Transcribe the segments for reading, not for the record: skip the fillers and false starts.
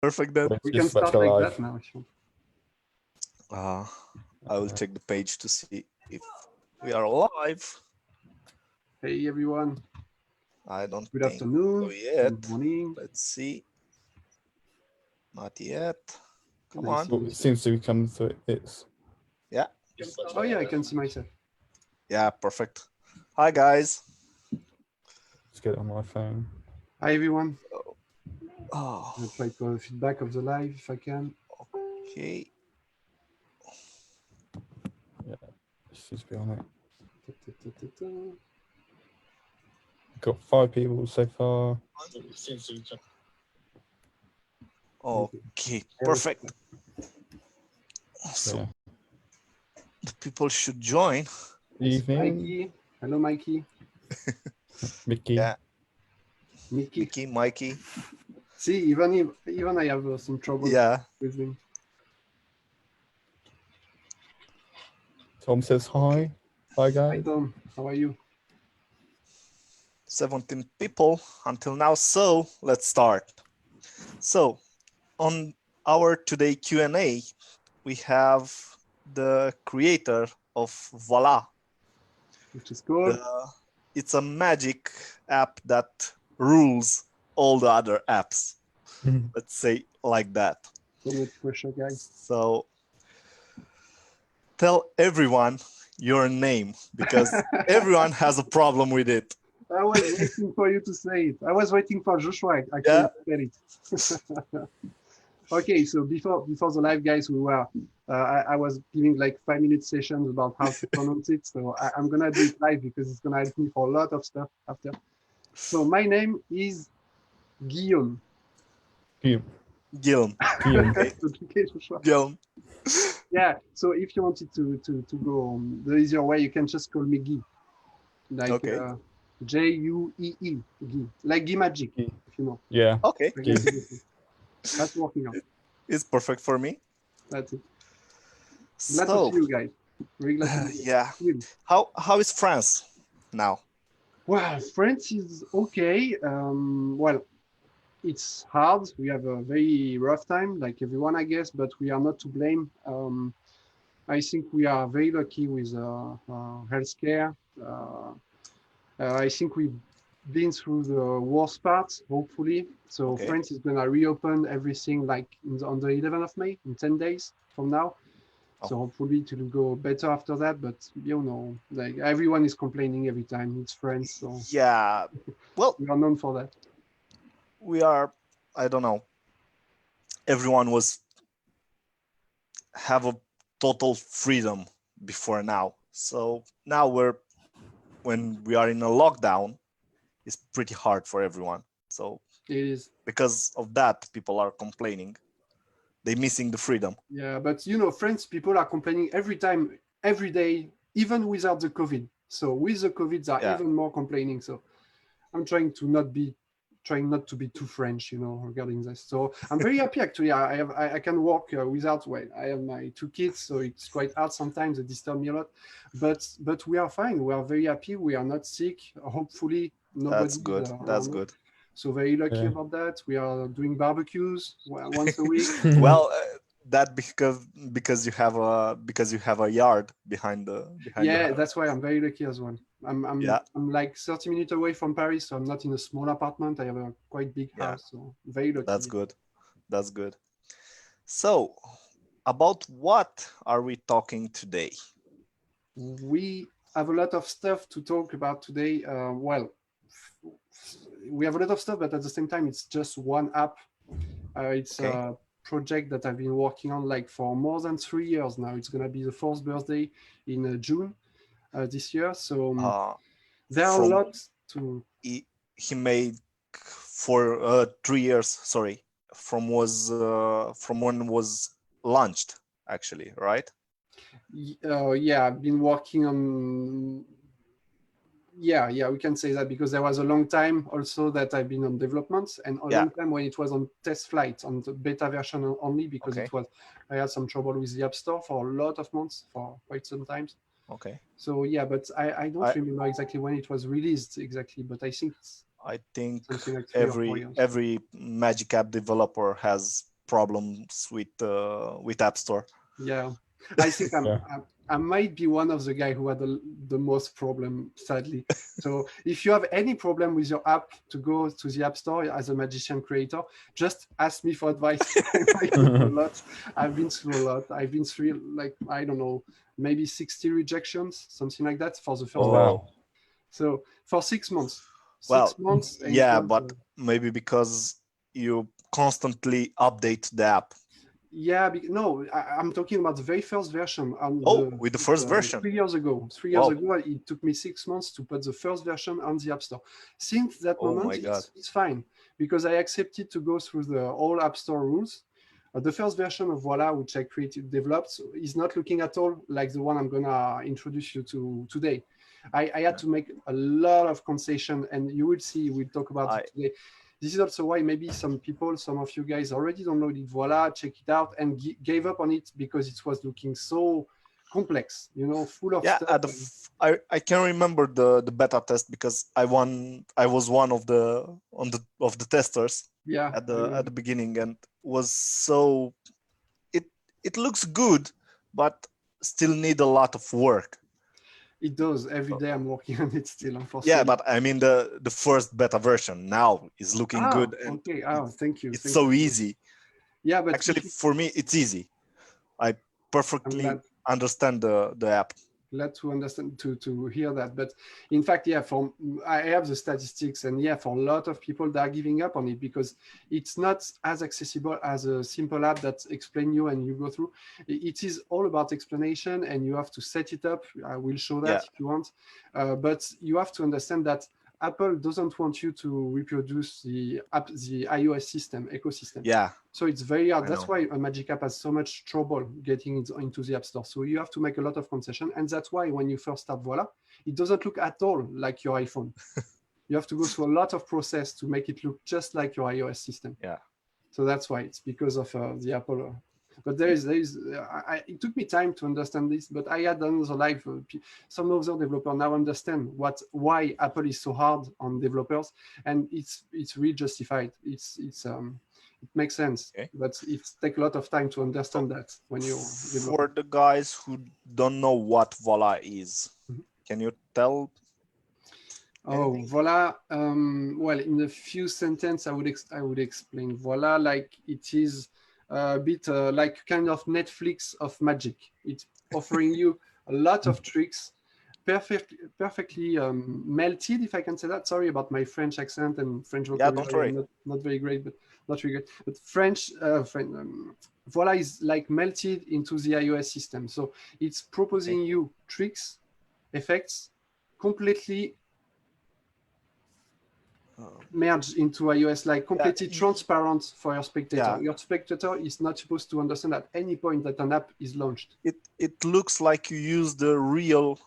Perfect then. We can start like that now. If you I will check the page to see if we are live. Hey everyone. I don't Good think afternoon. so yet. Good morning. Let's see. Not yet. Come Nice. on. It seems to be coming through. It's Yeah. Oh yeah, I can see myself. Yeah, perfect. Hi guys. let's get it on my phone. Hi everyone. Oh, I'll try to have feedback of the live if I can. okay. Yeah, it should be on it. Ta-ta-ta-ta-ta. Got 5 people so far. Okay, perfect. So Yeah. the people should join. Evening, Mikey. Hello Mikey. Mickey. Yeah, Mickey. Mikey. See, even I have some trouble Yeah. with him. Tom says hi. Hi Hi guys. Tom, how are you? 17 people until now. So let's start. So on our today Q&A, we have the creator of Valla. Which is cool. It's a magic app that rules all the other apps. Let's say like that. So much pressure, guys. So tell everyone your name because everyone has a problem with it. I was waiting for you to say it. I was waiting for Joshua actually to tell it. Okay, so before the live, guys, we were I was giving like 5-minute sessions about how to pronounce it. So I'm gonna do it live because it's gonna help me for a lot of stuff after. So my name is Guillaume. Guillaume. Okay, Joshua. Guillaume. Yeah. So if you wanted to go the easier way, you can just call me Guy, like Okay. G-U-E-E, Guy, like Guy Magic, Guy. if you know. Yeah. Okay. That's working out. It's perfect for me. That's it. Glad to see you guys. Really glad to see you. Yeah. How is France now? Well, France is okay. Well, it's hard. We have a very rough time, like everyone, I guess, but we are not to blame. I think we are very lucky with healthcare. I think we've been through the worst part, hopefully. So Okay. France is gonna reopen everything like on the 11th of May, in 10 days from now. So hopefully it will go better after that. But you know, like everyone is complaining every time. It's France, so yeah. Well, we are known for that. We are. I don't know. Everyone have a total freedom before now. So now when we are in a lockdown, it's pretty hard for everyone. So it is because of that, people are complaining. They're missing the freedom. Yeah, but you know, French people are complaining every time, every day, even without the COVID. So with the COVID, they are even more complaining. So I'm trying not to be too French, you know, regarding this. So I'm very happy actually. I can work without. Well, I have my 2 kids, so it's quite hard sometimes. They disturb me a lot, but we are fine. We are very happy. We are not sick. Hopefully, nobody. That's good. That's good. So very lucky about that. We are doing barbecues once a week. Well, that because you have a yard behind the Yeah, that's why I'm very lucky as well. I'm like 30 minutes away from Paris, so I'm not in a small apartment. I have a quite big house, so very lucky. That's good. That's good. So, about what are we talking today? We have a lot of stuff to talk about today. Well, we have a lot of stuff, but at the same time, it's just one app. It's a project that I've been working on like for more than 3 years now. It's gonna be the 4th birthday in June this year. So there are a lot to. He made for 3 years. Sorry, from when was launched actually, right? Yeah, I've been working on. Yeah, we can say that because there was a long time also that I've been on development and a long time when it was on test flight on the beta version only because I had some trouble with the App Store for a lot of months, for quite some times. Okay. So yeah, but I don't remember exactly when it was released exactly, but I think I think like every Magic App developer has problems with App Store. Yeah, I think Yeah. I might be one of the guy who had the most problem, sadly. So if you have any problem with your app to go to the App Store as a magician creator, just ask me for advice. I might know a lot. I've been through a lot. I've been through, like, I don't know, maybe 60 rejections, something like that for the first Oh, one. wow. So for 6 months. Well, 6 months. And yeah, it was, but maybe because you constantly update the app. yeah, no, I'm talking about the very first version. With the first version. 3 years ago. 3 years ago, it took me 6 months to put the first version on the App Store. Since that Oh moment, my God. it's fine because I accepted to go through the all App Store rules. The first version of Valla, which I developed, is not looking at all like the one I'm gonna introduce you to today. I had to make a lot of concession, and you will see. We'll talk about it today. This is also why maybe some of you guys already downloaded Valla, check it out, and gave up on it because it was looking so complex, full of stuff. I can remember the beta test because I was one of the testers at the beginning, and was so it looks good, but still need a lot of work. It does. Every day I'm working on it still, unfortunately. Yeah, but I mean the first beta version now is looking good. And okay. Thank you. It's so easy. Yeah, but actually for me it's easy. I perfectly understand the app. Glad to understand to hear that. But in fact, yeah, I have the statistics, and yeah, for a lot of people that are giving up on it because it's not as accessible as a simple app that explain you and you go through. It is all about explanation, and you have to set it up. I will show that if you want, but you have to understand that Apple doesn't want you to reproduce the iOS system ecosystem. Yeah. So it's very hard. That's why a Magic App has so much trouble getting into the App Store. So you have to make a lot of concession. And that's why when you first start Valla, it doesn't look at all like your iPhone. You have to go through a lot of process to make it look just like your iOS system. Yeah. So that's why it's because of the Apple. But it took me time to understand this, but I had another life. Some other developer now understand why Apple is so hard on developers, and it's really justified. It makes sense, but it takes a lot of time to understand that when you for the guys who don't know what Valla is, can you tell? Valla. Well, in a few sentences, I would explain Valla like it is a bit like kind of Netflix of magic. It's offering you a lot of tricks, perfectly melted, if I can say that. Sorry about my French accent and French vocabulary. Don't worry. Not very great, but not really great. But Valla is like melted into the iOS system. So it's proposing you tricks, effects, completely merged into iOS, like completely transparent for your spectator. Your spectator is not supposed to understand at any point that an app is launched. It looks like you use the real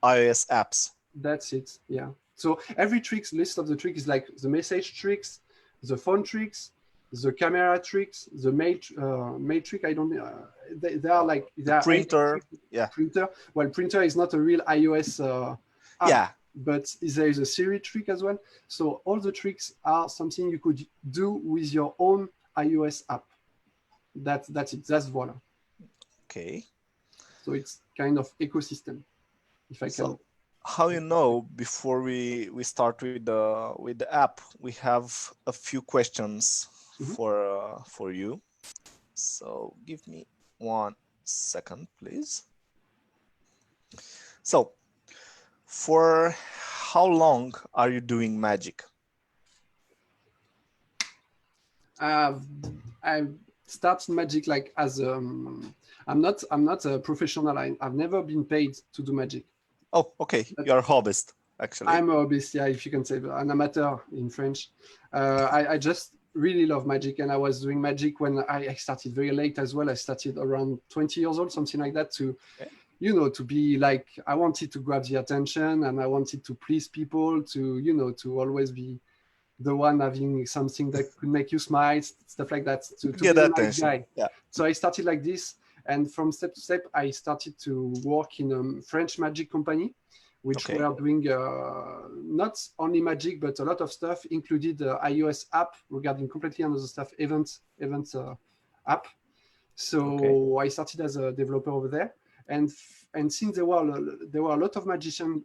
iOS apps. That's it. Yeah. So every list of the trick is like the message tricks, the phone tricks, the camera tricks, the mail trick. I don't. They are like printer. Printer. Well, printer is not a real iOS app. Yeah. But there is a Siri trick as well. So all the tricks are something you could do with your own iOS app. That's it. That's Valla. Okay. So it's kind of ecosystem, if I can. So how you know, before we start with the app, we have a few questions for you. So give me 1 second, please. So, for how long are you doing magic? I started magic like as I'm not a professional. I've never been paid to do magic. Oh, okay. You're a hobbyist, actually. I'm a hobbyist, yeah, if you can say, an amateur in French. I just really love magic, and I was doing magic when I started very late as well. I started around 20 years old, something like that, to be like, I wanted to grab the attention, and I wanted to please people, to always be the one having something that could make you smile, stuff like that, to get be a attention. Nice guy. Yeah. So I started like this, and from step to step, I started to work in a French magic company, which were doing not only magic, but a lot of stuff, included the iOS app regarding completely another stuff, events app. So I started as a developer over there, and since there were a lot of magicians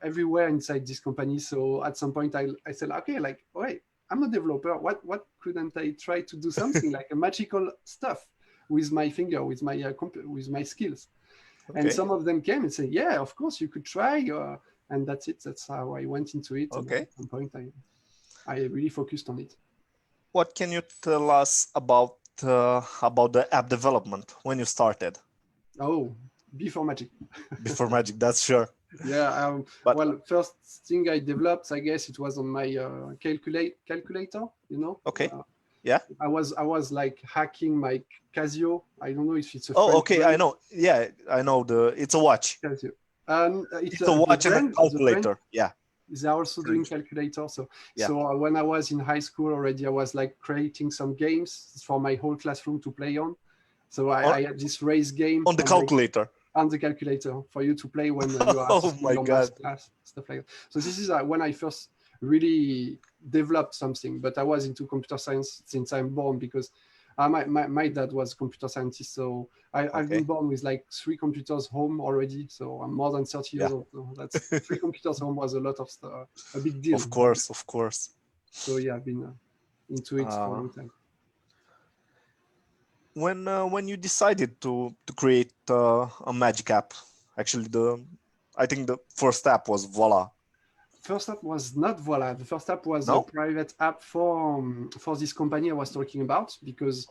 everywhere inside this company, so at some point I said, okay, like, wait, I'm a developer. What couldn't I try to do something like a magical stuff with my finger, with my skills? And some of them came and said, yeah, of course you could try. And that's it. That's how I went into it. And at some point I really focused on it. What can you tell us about the app development when you started? Oh, before magic. Before magic, that's sure. Yeah. Well, first thing I developed, I guess it was on my calculator. You know. Okay. Yeah. I was like hacking my Casio. I don't know if it's a. Oh, okay. Brand. I know. Yeah, I know it's a watch. Casio. It's a watch and a calculator. Yeah. They're also doing calculator. So when I was in high school already, I was like creating some games for my whole classroom to play on. So I had this race game on the calculator. On the calculator for you to play when you are oh my God. Class, stuff like that. So this is when I first really developed something. But I was into computer science since I'm born because my dad was a computer scientist. So I've been born with like 3 computers home already. So I'm more than 30 years old. So that's 3 computers home was a lot of stuff, a big deal. Of course. So yeah, I've been into it for a long time. When you decided to create a magic app, actually I think the first app was Valla. First app was not Valla. The first app was a private app for this company I was talking about, because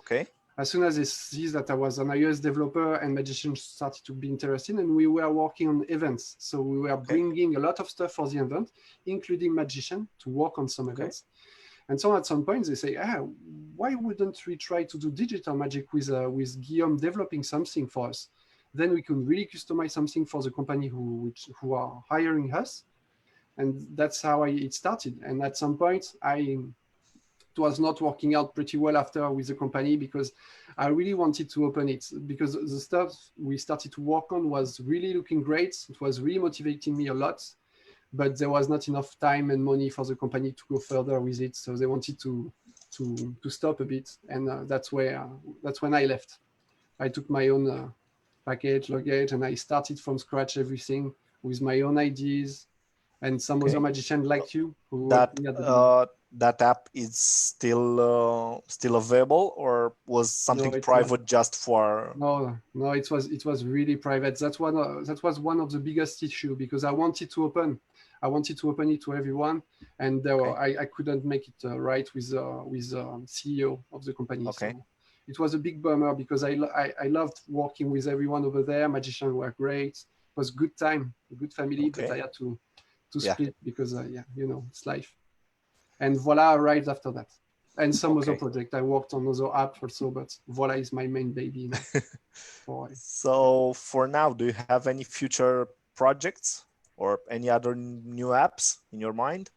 as soon as they see that I was an iOS developer and magicians started to be interested, and we were working on events. So we were bringing a lot of stuff for the event, including magician to work on some events. And so at some point they say, why wouldn't we try to do digital magic with Guillaume developing something for us? Then we can really customize something for the company who are hiring us. And that's how it started. And at some point, it was not working out pretty well after with the company, because I really wanted to open it, because the stuff we started to work on was really looking great. It was really motivating me a lot, but there was not enough time and money for the company to go further with it. So they wanted to stop a bit. And that's when I left. I took my own package, luggage, and I started from scratch everything with my own ideas. And some other magician like you who that app is still available, or was something private just for? No, it was really private. That was one of the biggest issue, because I wanted to open it to everyone, and I couldn't make it right with CEO of the company. So it was a big bummer, because I loved working with everyone over there. Magicians were great. It was good time, a good family, but I had to split because it's life. And Valla arrived after that, and some other project. I worked on other apps also, but Valla is my main baby now. So for now, do you have any future projects or any other new apps in your mind?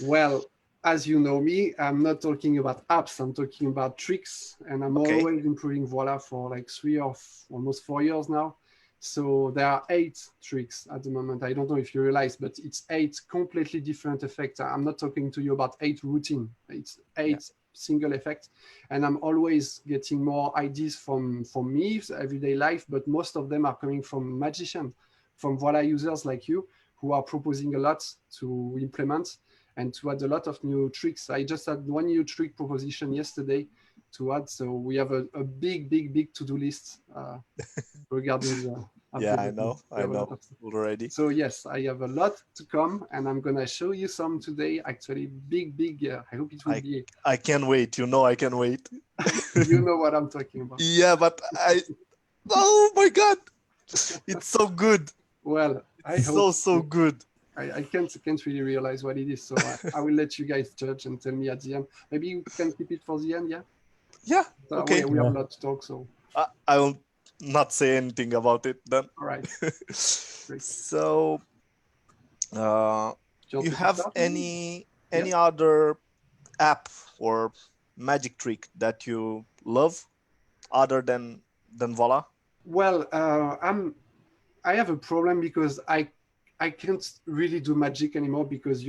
Well, as you know me, I'm not talking about apps, I'm talking about tricks, and I'm always improving Valla for like 3 or almost 4 years now. So there are 8 tricks at the moment. I don't know if you realize, but it's 8 completely different effects. I'm not talking to you about 8 routine. It's 8 single effects. And I'm always getting more ideas from me, everyday life, but most of them are coming from magicians, from Valla users like you, who are proposing a lot to implement and to add a lot of new tricks. I just had one new trick proposition yesterday to add. So we have a big to-do list regarding the I know already. So yes, I have a lot to come, and I'm gonna show you some today. Actually, big. I hope it will be. I can't wait. I can wait. You know what I'm talking about. Yeah, but oh my God, it's so good. Well, so good. I can't really realize what it is, so I will let you guys judge and tell me at the end. Maybe you can keep it for the end, yeah? Yeah, okay. We have a lot to talk, so. I will not say anything about it then. All right. Great. So, you have any other app or magic trick that you love other than Valla? Well, I have a problem because I can't really do magic anymore, because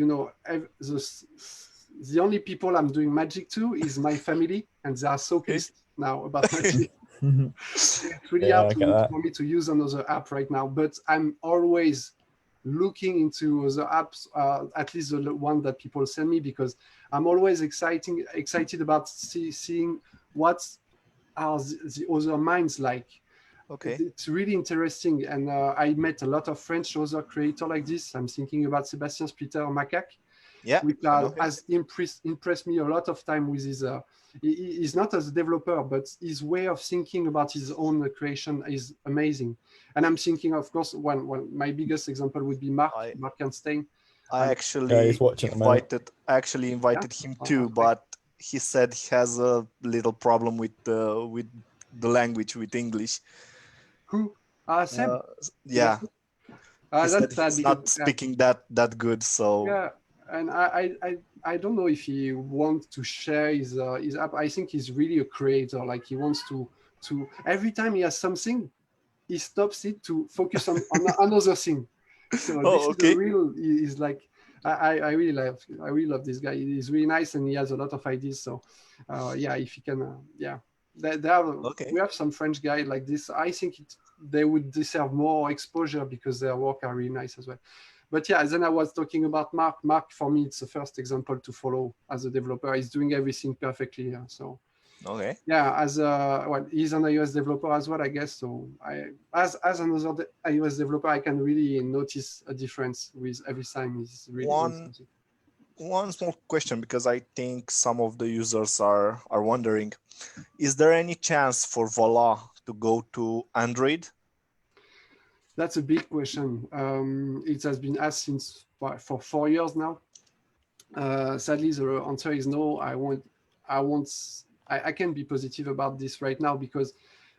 the only people I'm doing magic to is my family, and they are so pissed now about my sleep. It's really Yeah, I hard get that. for me to use another app right now, but I'm always looking into the apps, at least the one that people send me, because I'm always excited about seeing what are the other minds like. Okay. It's really interesting, and I met a lot of French other creators like this. I'm thinking about Sébastien Splitter Macaque, Yeah, which I know him. has impressed me a lot of time with his. He's not as a developer, but his way of thinking about his own creation is amazing. And I'm thinking, of course, one my biggest example would be Mark I Ernstein. I I'm, Yeah, he's actually watching at the moment. invited him too, I- but he said he has a little problem with the language, with English. who? Seb. Uh, yeah, he said That's sad he's because not speaking that good. So yeah, and I don't know if he wants to share his app. I think he's really a creator. Like he wants to every time he has something, he stops it to focus on another thing. So this oh, is a okay. real. He's like I really love this guy. He's really nice and he has a lot of ideas. So yeah, if he can, yeah, Okay. we have some French guy like this. I think they would deserve more exposure because their work are really nice as well. But yeah, then I was talking about Mark. Mark, for me, it's the first example to follow as a developer. He's doing everything perfectly. So Okay. yeah, he's an iOS developer as well, I guess. So as another iOS developer, I can really notice a difference with every time he's really doing One something. one small question, because I think some of the users are wondering: is there any chance for Voila to go to Android? That's a big question. It has been asked for 4 years now. Sadly, the answer is no. I won't. I can be positive about this right now because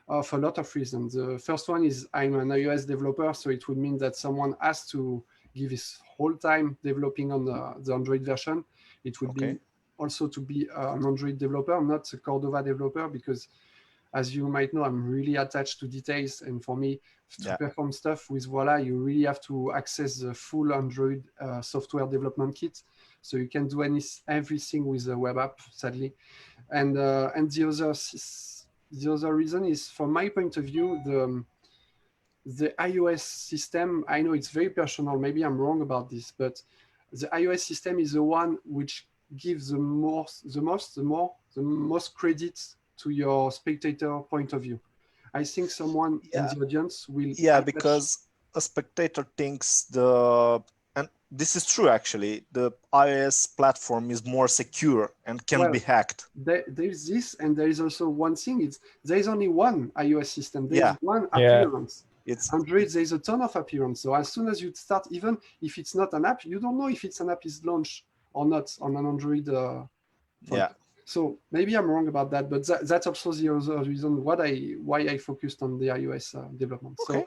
of a lot of reasons. The first one is I'm an iOS developer, so it would mean that someone has to give his whole time developing on the Android version. It would Okay. be also to be an Android developer, not a Cordova developer, because as you might know, I'm really attached to details. And for me, to Yeah. perform stuff with Voila, you really have to access the full Android software development kit. So you can do everything with the web app, sadly. And the other reason is, from my point of view, the iOS system. I know it's very personal. Maybe I'm wrong about this, but the iOS system is the one which gives the most credit to your spectator point of view. I think someone in Yeah. the audience will Yeah, attach. because a spectator thinks and this is true actually, the iOS platform is more secure and can be Well, hacked. there's this, and there is also one thing. There's only one iOS system. There's Yeah, one Yeah, appearance. it's Android, there's a ton of appearance. So as soon as you start, even if it's not an app, you don't know if it's an app is launched or not on an Android phone. yeah. So maybe I'm wrong about that, but that's also the other reason why I focused on the iOS development. Okay. So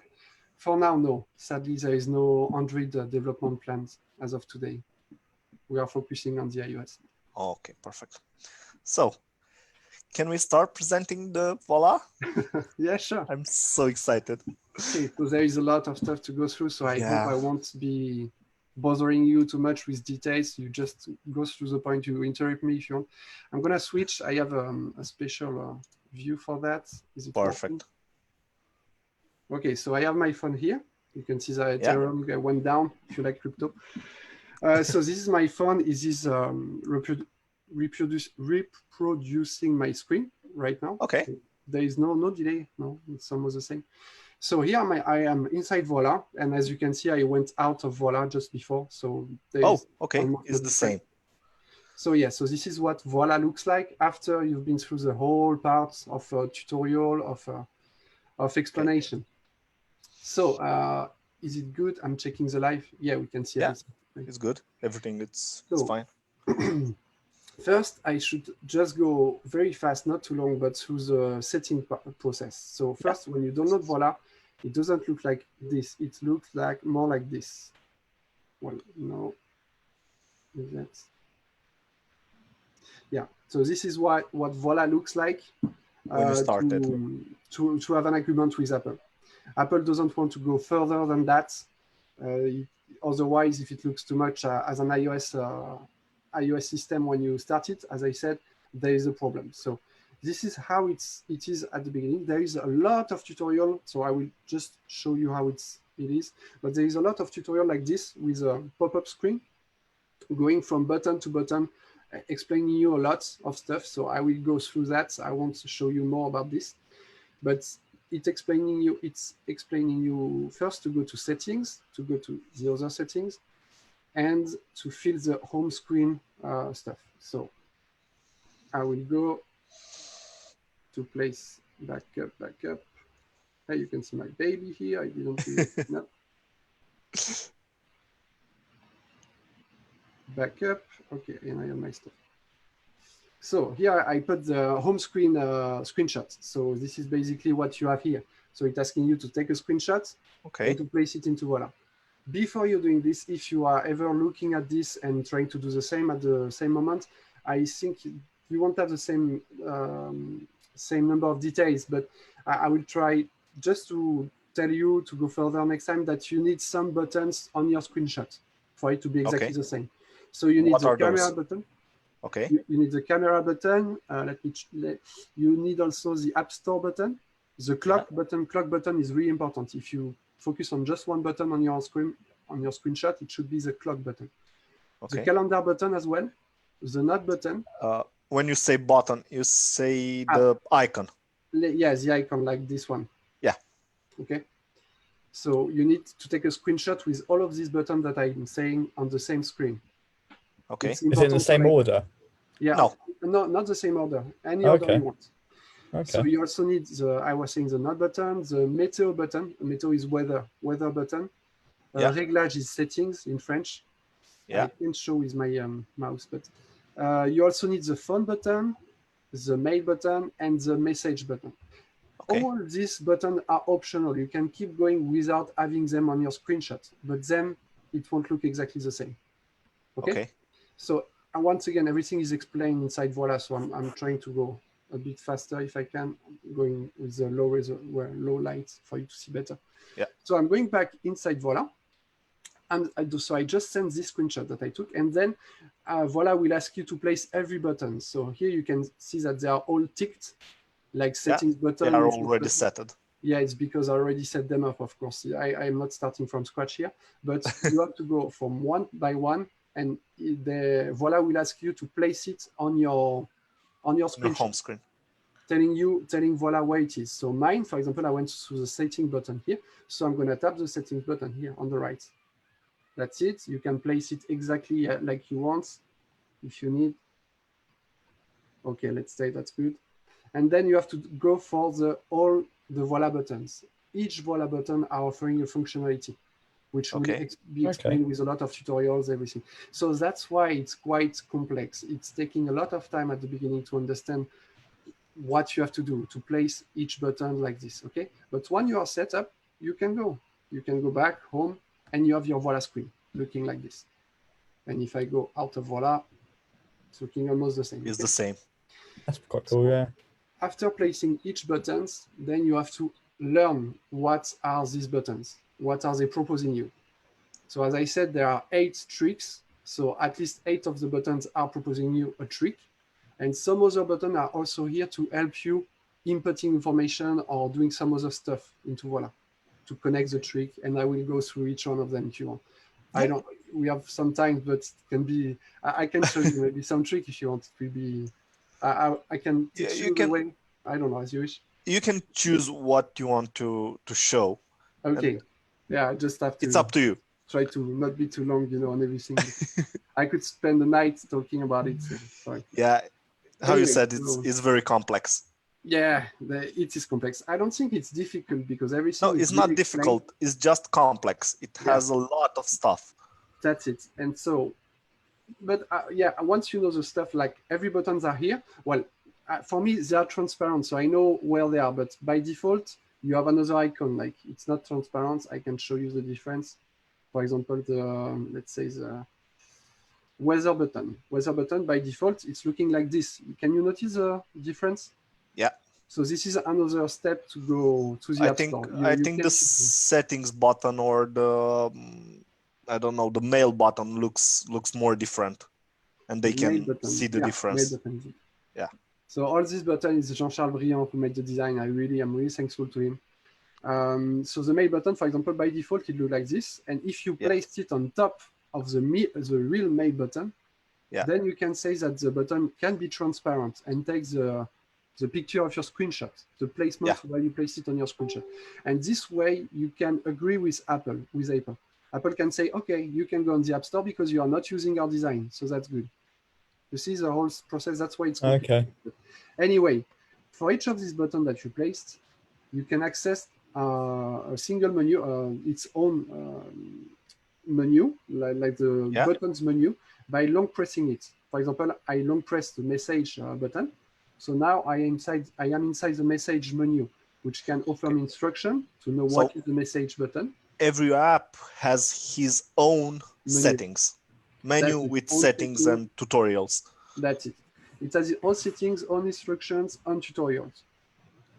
for now, no. Sadly, there is no Android development plans as of today. We are focusing on the iOS. Okay, perfect. So can we start presenting the Voila? Yeah, sure. I'm so excited. Okay, so there is a lot of stuff to go through, so I hope Yeah. I won't be bothering you too much with details. You just go through the point, you interrupt me if you want. I'm gonna switch. I have a special view for that. Is it working? Perfect. Okay, so I have my phone here. You can see the Yeah. Ethereum went down if you like crypto. So this is my phone. This is reproducing my screen right now. Okay. So there is no delay. No, it's almost the same. So here I am inside Voila, and as you can see, I went out of Voila just before. So there Oh, is okay. almost It's no the difference. same. So yeah, so this is what Voila looks like after you've been through the whole parts of a tutorial of explanation. So is it good? I'm checking the live. Yeah, we can see Yeah, everything. it's good. Everything it's So fine. first, I should just go very fast, not too long, but through the setting process. So first, when you download Voila, it doesn't look like this. It looks like more like this. Well, no, is that? Yeah. So this is what Voila looks like When you started. to have an agreement with Apple. Apple doesn't want to go further than that. Otherwise, if it looks too much as an iOS system when you start it, as I said, there is a problem. So this is how it is at the beginning. There is a lot of tutorial, so I will just show you how it is. But there is a lot of tutorial like this with a pop-up screen, going from button to button, explaining you a lot of stuff. So I will go through that. I want to show you more about this, but it's explaining you first to go to settings, to go to the other settings, and to fill the home screen stuff. So I will go to place back up. Hey, you can see my baby here. I didn't really no. Back up. Okay, and I have my stuff. So here I put the home screen screenshot. So this is basically what you have here. So it's asking you to take a screenshot and to place it into Valla. Before you're doing this, if you are ever looking at this and trying to do the same at the same moment, I think you won't have the same same number of details, but I will try just to tell you to go further next time that you need some buttons on your screenshot for it to be exactly the same. So you need the camera button. Okay. You need the camera button. You need also the App Store button. The clock button. Clock button is really important. If you focus on just one button on your screen, on your screenshot, it should be the clock button. Okay. The calendar button as well. The note button. When you say button, you say the icon. Yeah, the icon like this one. Yeah. Okay. So you need to take a screenshot with all of these buttons that I'm saying on the same screen. Okay. Is it in the same order? Yeah. No, not the same order. Any order you want. Okay. So you also need I was saying the note button, the météo button. Météo is weather button. Réglage is settings in French. Yeah. I can't show with my mouse, but you also need the phone button, the mail button, and the message button. Okay. All these buttons are optional. You can keep going without having them on your screenshot, but then it won't look exactly the same. Okay. So once again, everything is explained inside Valla. So I'm trying to go a bit faster if I can, going with the low lights for you to see better. Yeah. So I'm going back inside Valla. And so I just sent this screenshot that I took, and then Valla will ask you to place every button. So here you can see that they are all ticked, like settings button. They are already set. Yeah, it's because I already set them up, of course. I'm not starting from scratch here, but you have to go from one by one, and Valla will ask you to place it on your screen. Home screen. Telling Valla where it is. So mine, for example, I went to the setting button here. So I'm going to tap the settings button here on the right. That's it. You can place it exactly like you want if you need. Okay, let's say that's good. And then you have to go for all the Valla buttons. Each Valla button are offering a functionality, which will be explained with a lot of tutorials, everything. So that's why it's quite complex. It's taking a lot of time at the beginning to understand what you have to do to place each button like this, okay? But when you are set up, you can go back home, and you have your Valla screen looking like this. And if I go out of Valla, it's looking almost the same. It's the same. That's quite cool, yeah. After placing each buttons, then you have to learn what are these buttons. What are they proposing you? So as I said, there are 8 tricks. So at least 8 of the buttons are proposing you a trick. And some other buttons are also here to help you inputting information or doing some other stuff into Valla to connect the trick, and I will go through each one of them if you want. Yeah. We have some time, but it can be, I can show you maybe some trick if you want. It will be, I can teach you the way, I don't know, as you wish. You can choose what you want to show. Okay, yeah, I just have to. It's up to you. Try to not be too long, on everything. I could spend the night talking about it, so sorry. Yeah, how you said, it's very complex. Yeah, it is complex. I don't think it's difficult because everything. No, it's not difficult. It's just complex. It has a lot of stuff. That's it. And so, but once you know the stuff, like every buttons are here. Well, for me, they are transparent, so I know where they are. But by default, you have another icon. Like it's not transparent. I can show you the difference. For example, let's say the weather button. Weather button by default, it's looking like this. Can you notice the difference? Yeah. So this is another step to go to the App Store. I think the settings button or the I don't know, the mail button looks more different, and they can see the difference. Yeah. So all this button is Jean-Charles Briand who made the design. I'm really thankful to him. So the mail button, for example, by default, it looks like this. And if you placed it on top of the real mail button, then you can say that the button can be transparent and take the picture of your screenshot, the placement while you place it on your screenshot. And this way you can agree with Apple. Apple can say, okay, you can go on the App Store because you are not using our design. So that's good. You see the whole process, that's why it's good. Okay. Anyway, for each of these buttons that you placed, you can access a single menu, its own menu, like the buttons menu, by long pressing it. For example, I long press the message button. So now I am inside the message menu, which can offer me instruction to know what is the message button. Every app has his own menu with settings and tutorials. That's it. It has its own settings, own instructions, own tutorials.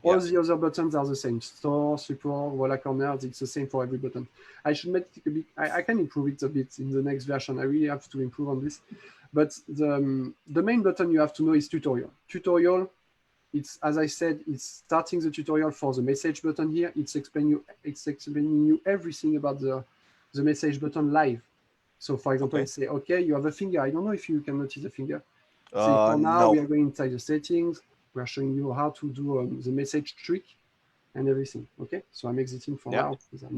All the other buttons are the same. Store, support, Valla corners, it's the same for every button. I should make it a bit, I can improve it a bit in the next version. I really have to improve on this. But the main button you have to know is tutorial. Tutorial, it's, as I said, it's starting the tutorial for the message button here. It's explaining you everything about the message button live. So for example, say, okay, you have a finger. I don't know if you can notice the finger. So for now, we are going inside the settings. We are showing you how to do the message trick and everything. Okay, so I'm exiting for now because I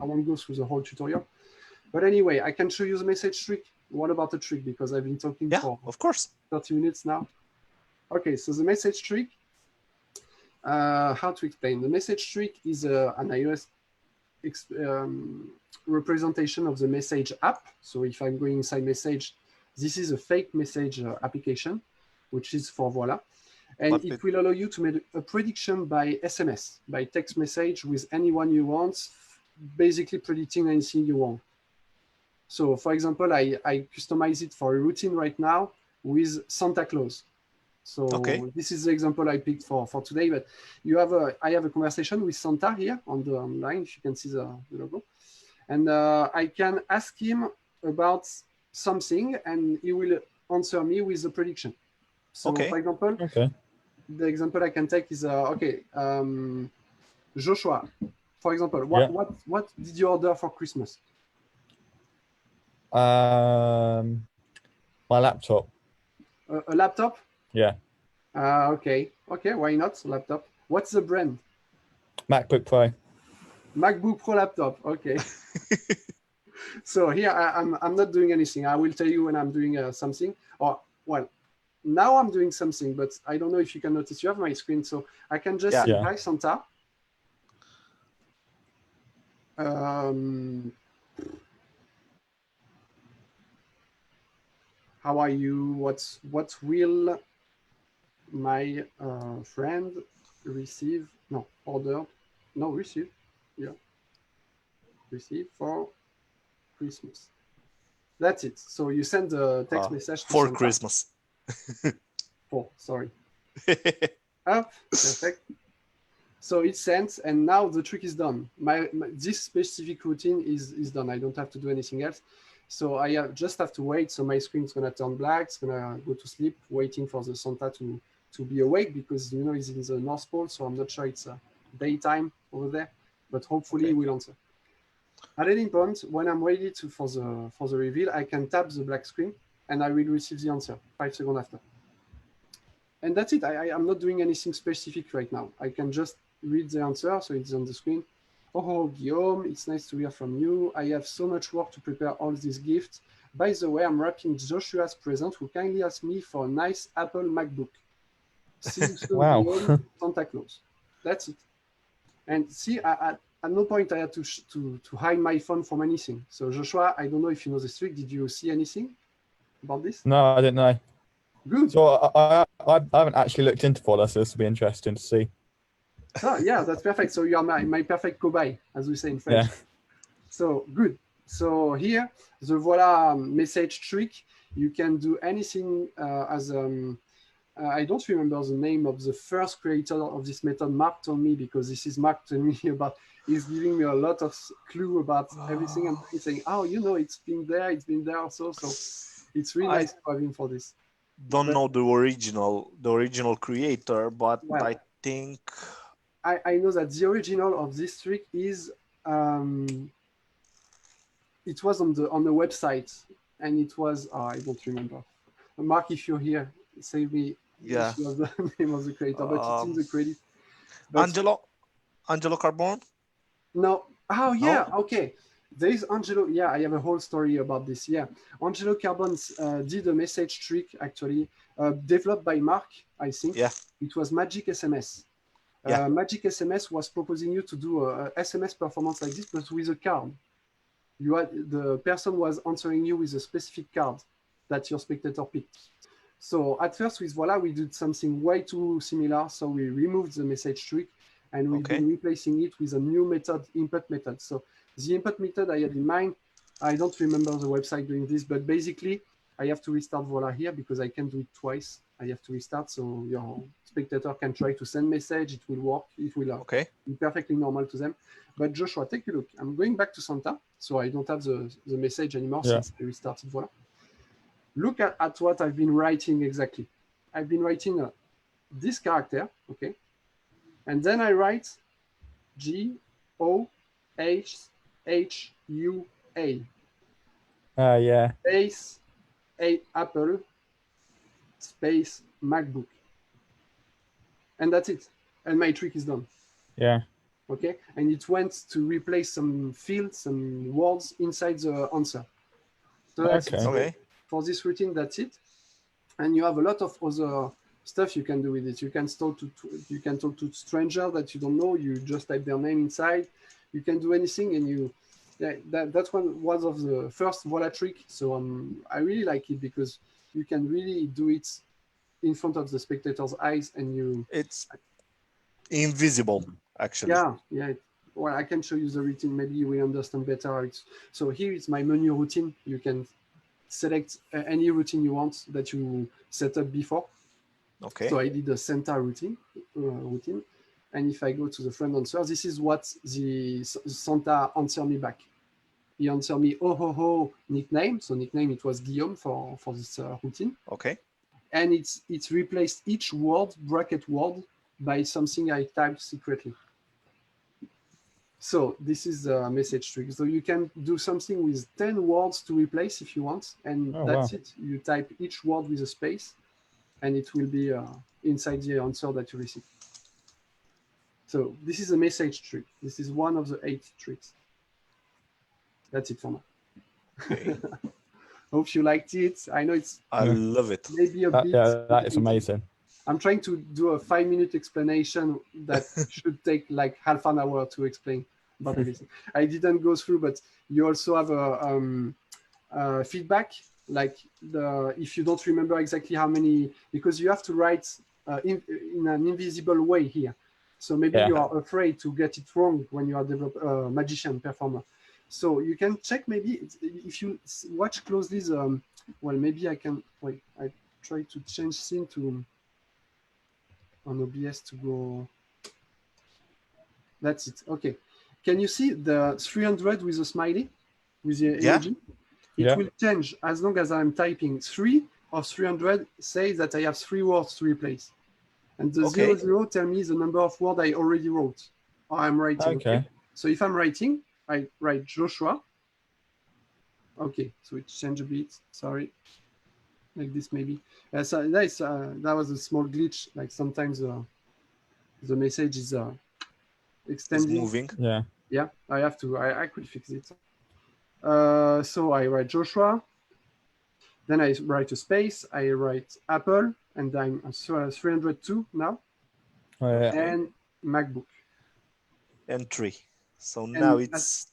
won't go through the whole tutorial. But anyway, I can show you the message trick. What about the trick? Because I've been talking for of course 30 minutes now. Okay, so the message trick. How to explain? The message trick is an iOS representation of the message app. So if I'm going inside message, this is a fake message application, which is for Valla. And it will allow you to make a prediction by SMS, by text message with anyone you want, basically predicting anything you want. So for example, I customize it for a routine right now with Santa Claus. So this is the example I picked for today, but I have a conversation with Santa here on the line, if you can see the logo. And I can ask him about something and he will answer me with a prediction. So for example, the example I can take is, Joshua, for example, what did you order for Christmas? My laptop. A laptop? Yeah. Okay, why not laptop? What's the brand? MacBook Pro. MacBook Pro laptop, okay. So here I'm not doing anything. I will tell you when I'm doing something, or well, now I'm doing something, but I don't know if you can notice. You have my screen, so I can just say, hi, Santa. How are you? What will my friend receive? No, order. No, receive. Yeah. Receive for Christmas. That's it. So you send the text message to for Santa. Christmas. Sorry. Up, perfect. So it's sent, and now the trick is done. This specific routine is done. I don't have to do anything else. So I just have to wait. So my screen is gonna turn black. It's gonna go to sleep, waiting for the Santa to be awake because he's in the North Pole. So I'm not sure it's daytime over there, but hopefully he will answer. At any point, when I'm ready for the reveal, I can tap the black screen and I will receive the answer 5 seconds after. And that's it. I'm not doing anything specific right now. I can just read the answer, so it's on the screen. Oh, Guillaume, it's nice to hear from you. I have so much work to prepare all these gifts. By the way, I'm wrapping Joshua's present, who kindly asked me for a nice Apple MacBook. See you soon, wow. Guillaume, Santa Claus. That's it. And see, at no point I had to hide my phone from anything. So Joshua, I don't know if you know this trick. Did you see anything about this? No, I didn't know. Good. So I haven't actually looked into Valla, so this will be interesting to see. Oh, yeah, that's perfect. So you are my perfect cobaye, as we say in French. Yeah. So good. So here, the Valla message trick, you can do anything as I don't remember the name of the first creator of this method. Mark told me, because this is Mark telling me about, he's giving me a lot of clue about everything, and he's saying, oh, it's been there also. So it's really nice to have him for this. don't know the original creator, but Well, I think I know that the original of this trick is it was on the website, and it was I don't remember. Mark, if you're here, save me yeah, if you have the name of the creator, but it's in the credit. But Angelo Carbone. no, oh yeah, No, okay. There is Angelo. Yeah, I have a whole story about this. Yeah, Angelo Carbon did a message trick actually, developed by Mark. I think yeah, it was Magic SMS. yeah, Magic SMS was proposing you to do a SMS performance like this, but with a card. You had the person was answering you with a specific card that your spectator picked. So at first with Voila, we did something way too similar. So we removed the message trick and we've okay, been replacing it with a new method, input method. So the input method I had in mind, I don't remember the website doing this, but basically I have to restart Voila here because I can do it twice. I have to restart so your spectator can try to send message. It will work. It will okay, be perfectly normal to them. But Joshua, take a look. I'm going back to Santa, so I don't have the message anymore since I restarted Voila. Look at what I've been writing exactly. I've been writing this character, okay? And then I write GOHHUA. Yeah. Space A Apple space MacBook. And that's it. And my trick is done. Yeah. Okay. And it went to replace some fields, some words inside the answer. So that's it. So okay. for this routine, that's it. And you have a lot of other stuff you can do with it. You can talk to strangers that you don't know. You just type their name inside. You can do anything, and that's one of the first Voila trick. So I really like it because you can really do it in front of the spectator's eyes, and It's invisible, actually. yeah. Well, I can show you the routine. Maybe you will understand better. So here is my menu routine. You can select any routine you want that you set up before. Okay. So I did a Santa routine, and if I go to the friend answer, this is what the Santa answer me back. He answered me oh ho ho nickname. So nickname it was Guillaume for this routine, Okay. and it's replaced each word bracket word by something I typed secretly. So this is the message trick. So you can do something with 10 words to replace if you want, and that's it. You type each word with a space, and it will be inside the answer that you receive. So this is a message trick. This is one of the 8 tricks. That's it for now. Okay. Hope you liked it. I know I love it. maybe a bit. Yeah, that is amazing. I'm trying to do a 5-minute explanation that should take like half an hour to explain about everything. I didn't go through, but you also have a feedback, like if you don't remember exactly how many, because you have to write in an invisible way here. So maybe you are afraid to get it wrong when you are magician performer. So you can check maybe if you watch closely the, well, maybe I can, wait, I try to change scene to, on OBS to go. That's it. Okay. Can you see the 300 with a smiley, with the emoji? It will change as long as I'm typing 3 of 300. Say that I have 3 words to replace, and the 00 tell me the number of words I already wrote or I'm writing. Okay. So if I'm writing, I write Joshua. Okay. So it changed a bit. Sorry. Like this maybe. So that was a small glitch. Like sometimes the message is extending. It's moving. Yeah, I have to. I could fix it. So I write Joshua. Then I write a space. I write Apple, and I'm 302 now. And MacBook. And 3. So now it's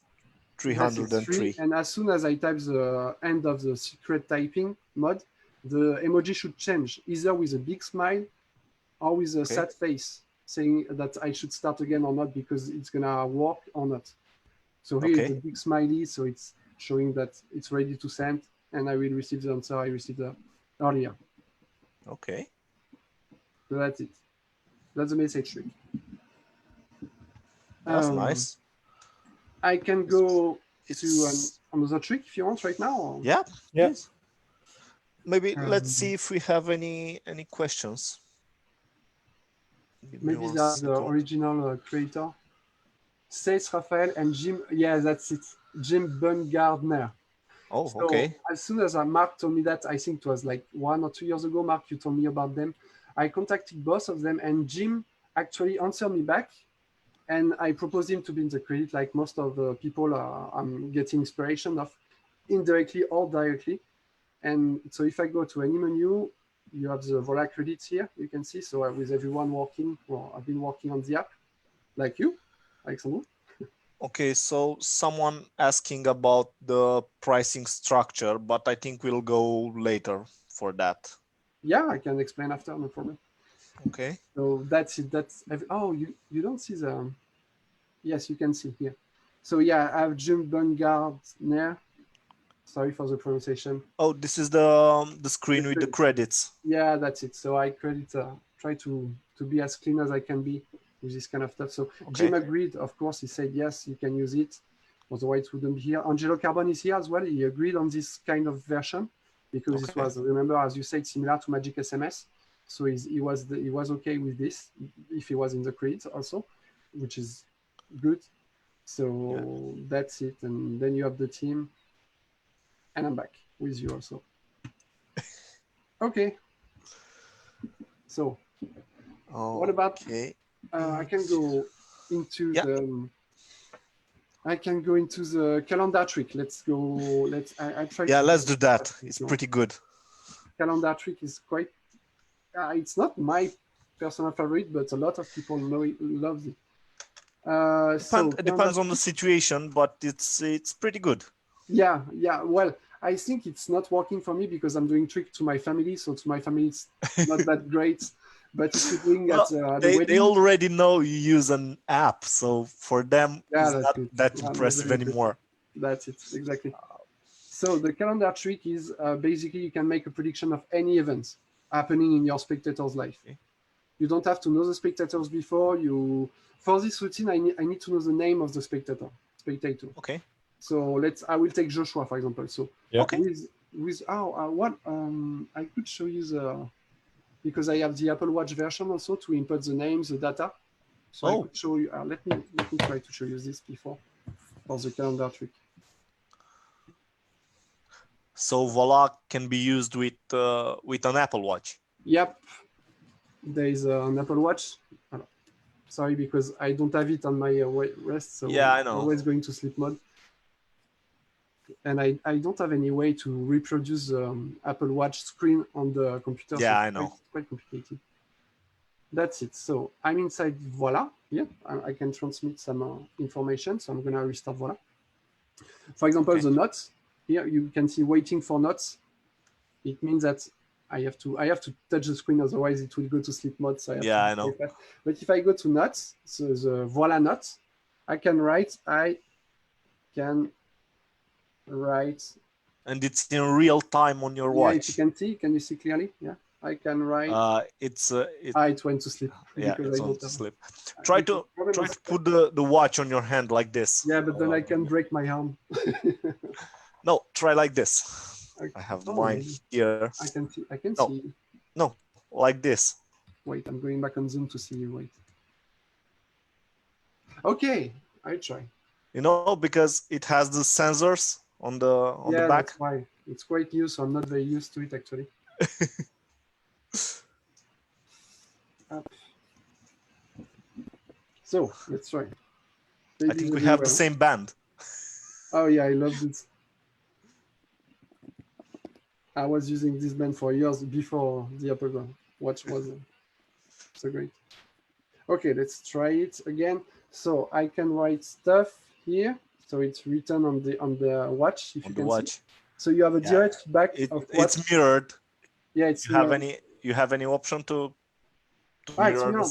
303. And as soon as I type the end of the secret typing mode, the emoji should change, either with a big smile or with a sad face, saying that I should start again or not because it's gonna work or not. So here is the big smiley, so it's showing that it's ready to send, and I will receive the answer I received earlier. Okay. So that's it. That's the message trick. That's nice. I can go to another trick if you want right now. Or? Yeah. Yes. maybe let's see if we have any questions. Give me Maybe one that's the second. original creator. Says Raphael and Jim. Yeah, that's it. Jim Bungardner. Oh, So okay. as soon as Mark told me that, I think it was like 1 or 2 years ago, Mark, you told me about them. I contacted both of them, and Jim actually answered me back, and I proposed him to be in the credit, like most of the people I'm getting inspiration of, indirectly or directly. And so if I go to any menu, you have the Valla credits here, you can see. So with everyone working, well, I've been working on the app, like you, Alexandre. Okay, so someone asking about the pricing structure, but I think we'll go later for that. Yeah, I can explain after, no problem. Okay. So that's it. Oh, you don't see the. Yes, you can see here. So yeah, I have Jim Bungardner. Sorry for the pronunciation. Oh, this is the screen with the credits. Yeah, that's it. So I try to be as clean as I can be with this kind of stuff. So Okay. Jim agreed, of course. He said yes, you can use it. Otherwise, it wouldn't be here. Angelo Carbon is here as well. He agreed on this kind of version because Okay. this was, remember, as you said, similar to Magic SMS. So he was okay with this if he was in the credits also, which is good. So that's it. And then you have the team, and I'm back with you also. Okay. So what about? I can go into the. I can go into the calendar trick. Let's go. I try. Yeah, let's do that. It's pretty good. Calendar trick is quite. It's not my personal favorite, but a lot of people love it. It depends on the situation, but it's pretty good. Yeah. Well, I think it's not working for me because I'm doing trick to my family. So to my family, it's not that great. But if you're doing at the wedding, they already know you use an app, so for them it's not that impressive anymore. That's it, exactly. So the calendar trick is basically you can make a prediction of any events happening in your spectator's life. Okay. You don't have to know the spectators before you. For this routine, I need to know the name of the spectator. Okay. So I will take Joshua for example. So okay. With I could show you the, because I have the Apple Watch version also to input the names, the data. So I could show you. Let me try to show you this before for the calendar trick. So Valla can be used with an Apple Watch. Yep, there is an Apple Watch. Sorry, because I don't have it on my wrist, so yeah, I know. I'm always going to sleep mode. And I don't have any way to reproduce the Apple Watch screen on the computer. Yeah, so I know. It's quite complicated. That's it. So I'm inside Valla. Yeah, I can transmit some information. So I'm going to restart Valla. For example, the notes. Here you can see waiting for notes. It means that I have to touch the screen, otherwise it will go to sleep mode. So I know. But if I go to notes, so the Valla notes, I can write. And it's in real time on your watch. If you can see, can you see clearly? Yeah, I can write. It went to sleep. Yeah, it went to sleep. Try to put the watch on your hand like this. Yeah, but then I can break my arm. No, try like this. Okay. I have mine here. I can see. No, like this. Wait, I'm going back on Zoom to see you. Wait. Okay, I try. You know, because it has the sensors on the back. That's why. It's quite new, so I'm not very used to it actually. So let's try. I think we have the same band. Oh yeah, I love this. I was using this band for years before the Apple Watch was so great. Okay, let's try it again. So I can write stuff here. So it's written on the watch. If you can see. So you have a direct feedback of what it's mirrored. Yeah, it's you have any option to mirror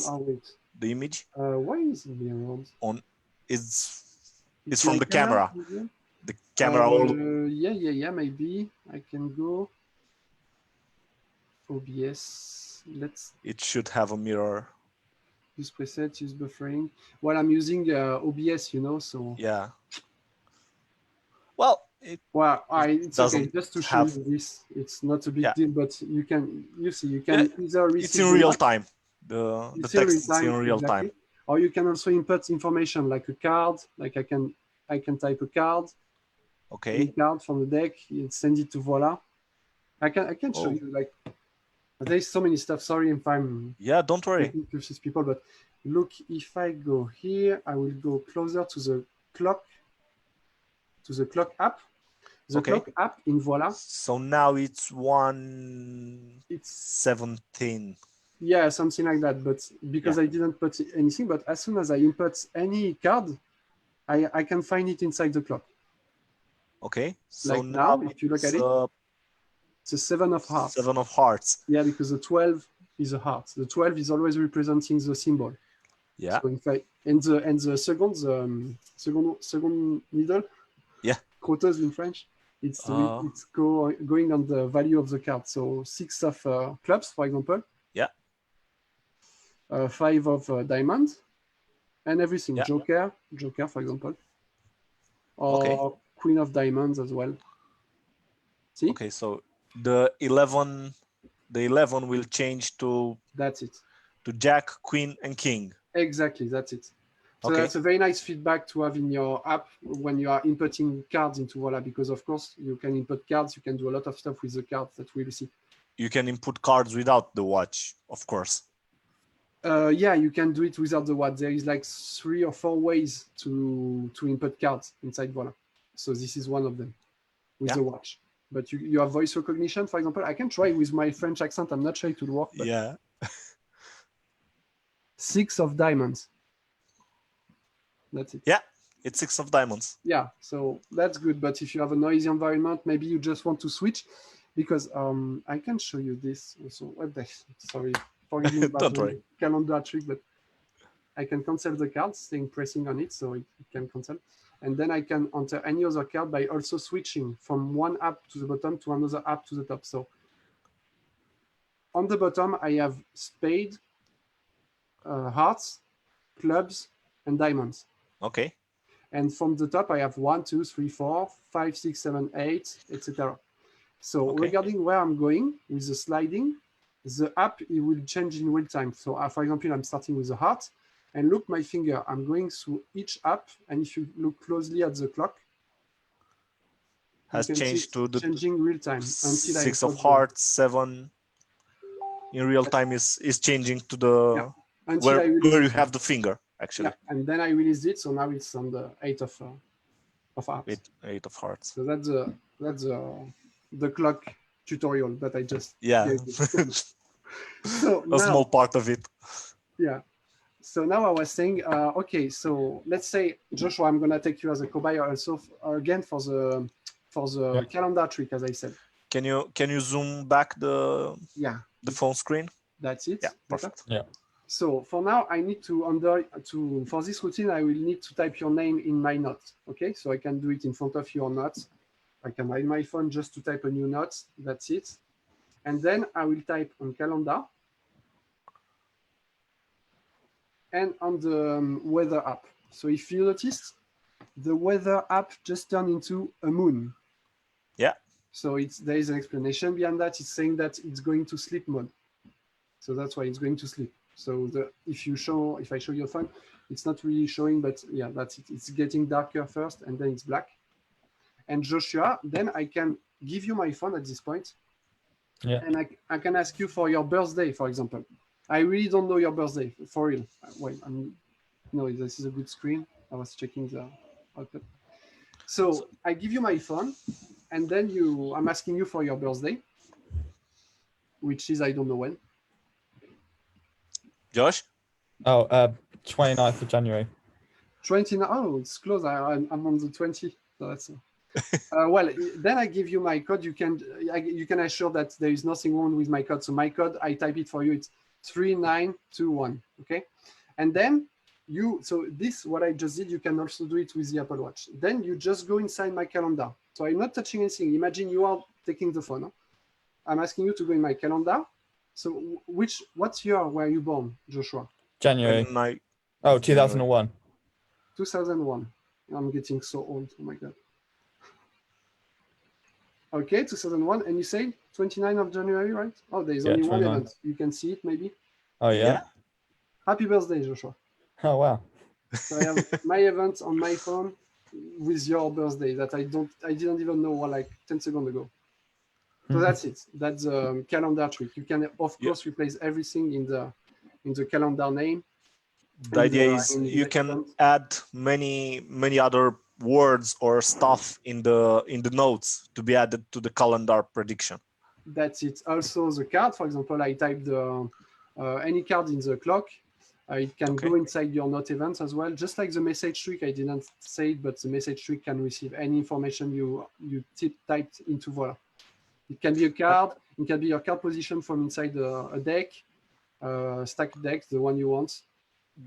the image? Why is it mirrored? It's from the camera. The camera. Yeah, maybe I can go OBS. It should have a mirror. Use presets, use buffering. Well, I'm using OBS, so. Yeah. Well, Well, it's okay. doesn't Just to show have. you this, it's not a big Yeah. deal, but you can Yeah, either receive it's in the real watch, time. The it's in real text is time in real exactly, time. or you can also input information like a card. Like I can type a card, any Okay. card from the deck, and send it to Voila. I can show Oh. you like there's so many stuff. Sorry if I'm Yeah, don't worry. making confuse people, but look, if I go here, I will go closer to the clock app. The Okay. clock app in Voila. So now it's It's 1:17. yeah, something like that. But because Yeah. I didn't put anything, but as soon as I input any card, I can find it inside the clock. Okay. So Like now now, if you look at it's it, it's a 7 of hearts. 7 of hearts. Yeah, because the 12 is a heart. The 12 is always representing the symbol. Yeah. So in fact, and the second needle, Yeah. croteuse in French, it's going on the value of the card. So 6 of clubs, for example. Yeah. 5 of diamonds, and everything. Yeah. Joker, for example, or Okay. Queen of Diamonds as well. See? Okay. So the 11 will change to That's it. Jack, Queen, and King. Exactly, that's it. So Okay. that's a very nice feedback to have in your app when you are inputting cards into Voila, because of course you can input cards, you can do a lot of stuff with the cards that we'll see. You can input cards without the watch, of course. Yeah, you can do it without the watch. There is like 3 or 4 ways to input cards inside Voila. So this is one of them with the watch. But you have voice recognition, for example. I can try with my French accent. I'm not sure it will work. But Yeah. 6 of diamonds. That's it. Yeah, it's 6 of diamonds. Yeah, so that's good. But if you have a noisy environment, maybe you just want to switch, because I can show you this also. Sorry, forgive me about Don't the worry. calendar trick, but I can cancel the card, pressing on it, so it can cancel. And then I can enter any other card by also switching from one app to the bottom to another app to the top. So on the bottom, I have spade, hearts, clubs, and diamonds. Okay. And from the top, I have 1, 2, 3, 4, 5, 6, 7, 8, etc. So regarding where I'm going with the sliding, the app, it will change in real time. So for example, I'm starting with the heart, and look my finger. I'm going through each app, and if you look closely at the clock, has changed to the changing real time until 6 of hearts, 7 in real time is changing to the where you have the finger actually. Yeah, and then I released it, so now it's on the 8 of hearts. 8 of hearts. So that's the clock tutorial that I just gave you. So a small part of it. Yeah. So now I was saying, okay, so let's say, Joshua, I'm gonna take you as a cobayer also again for the calendar trick, as I said. Can you zoom back the phone screen? That's it. Yeah, perfect. Yeah. So for now, I need for this routine, I will need to type your name in my note. Okay, so I can do it in front of your notes. I can hide my phone just to type a new note. That's it. And then I will type on calendar and on the weather app. So if you noticed, the weather app just turned into a moon. Yeah. So there is an explanation behind that. It's saying that it's going to sleep mode. So that's why it's going to sleep. So if I show your phone, it's not really showing, but yeah, that's it. It's getting darker first, and then it's black. And Joshua, then I can give you my phone at this point. Yeah. And I can ask you for your birthday, for example. I really don't know your birthday, for real. Wait, no, this is a good screen. I was checking the output. So I give you my phone, and then I'm asking you for your birthday, which is I don't know when. Josh? Oh, 29th of January. 29. Oh, it's close. I'm on the 20. So that's. Well, then I give you my code. You can assure that there is nothing wrong with my code. So my code, I type it for you. It's 3921. Okay, and then what I just did, you can also do it with the Apple Watch. Then you just go inside my calendar. So I'm not touching anything. Imagine you are taking the phone. I'm asking you to go in my calendar. So what year were you born, Joshua? January. 2001. 2001. I'm getting so old. Oh my God. Okay, 2001, and you say 29th of January, right? Oh, there's Yeah, only one 29. event. You can see it, maybe. Oh yeah. Happy birthday, Joshua. Oh wow. So I have my event on my phone with your birthday that I didn't even know like 10 seconds ago. So that's it. That's a calendar trick. You can of course replace everything in the calendar name. The idea is you can event. add many other words or stuff in the notes to be added to the calendar prediction. That's it. Also the card, for example, I typed any card in the clock. It can go inside your note events as well, just like the message trick. I didn't say it, but the message trick can receive any information you typed into Valla. It can be a card. It can be your card position from inside a deck, stack deck, the one you want.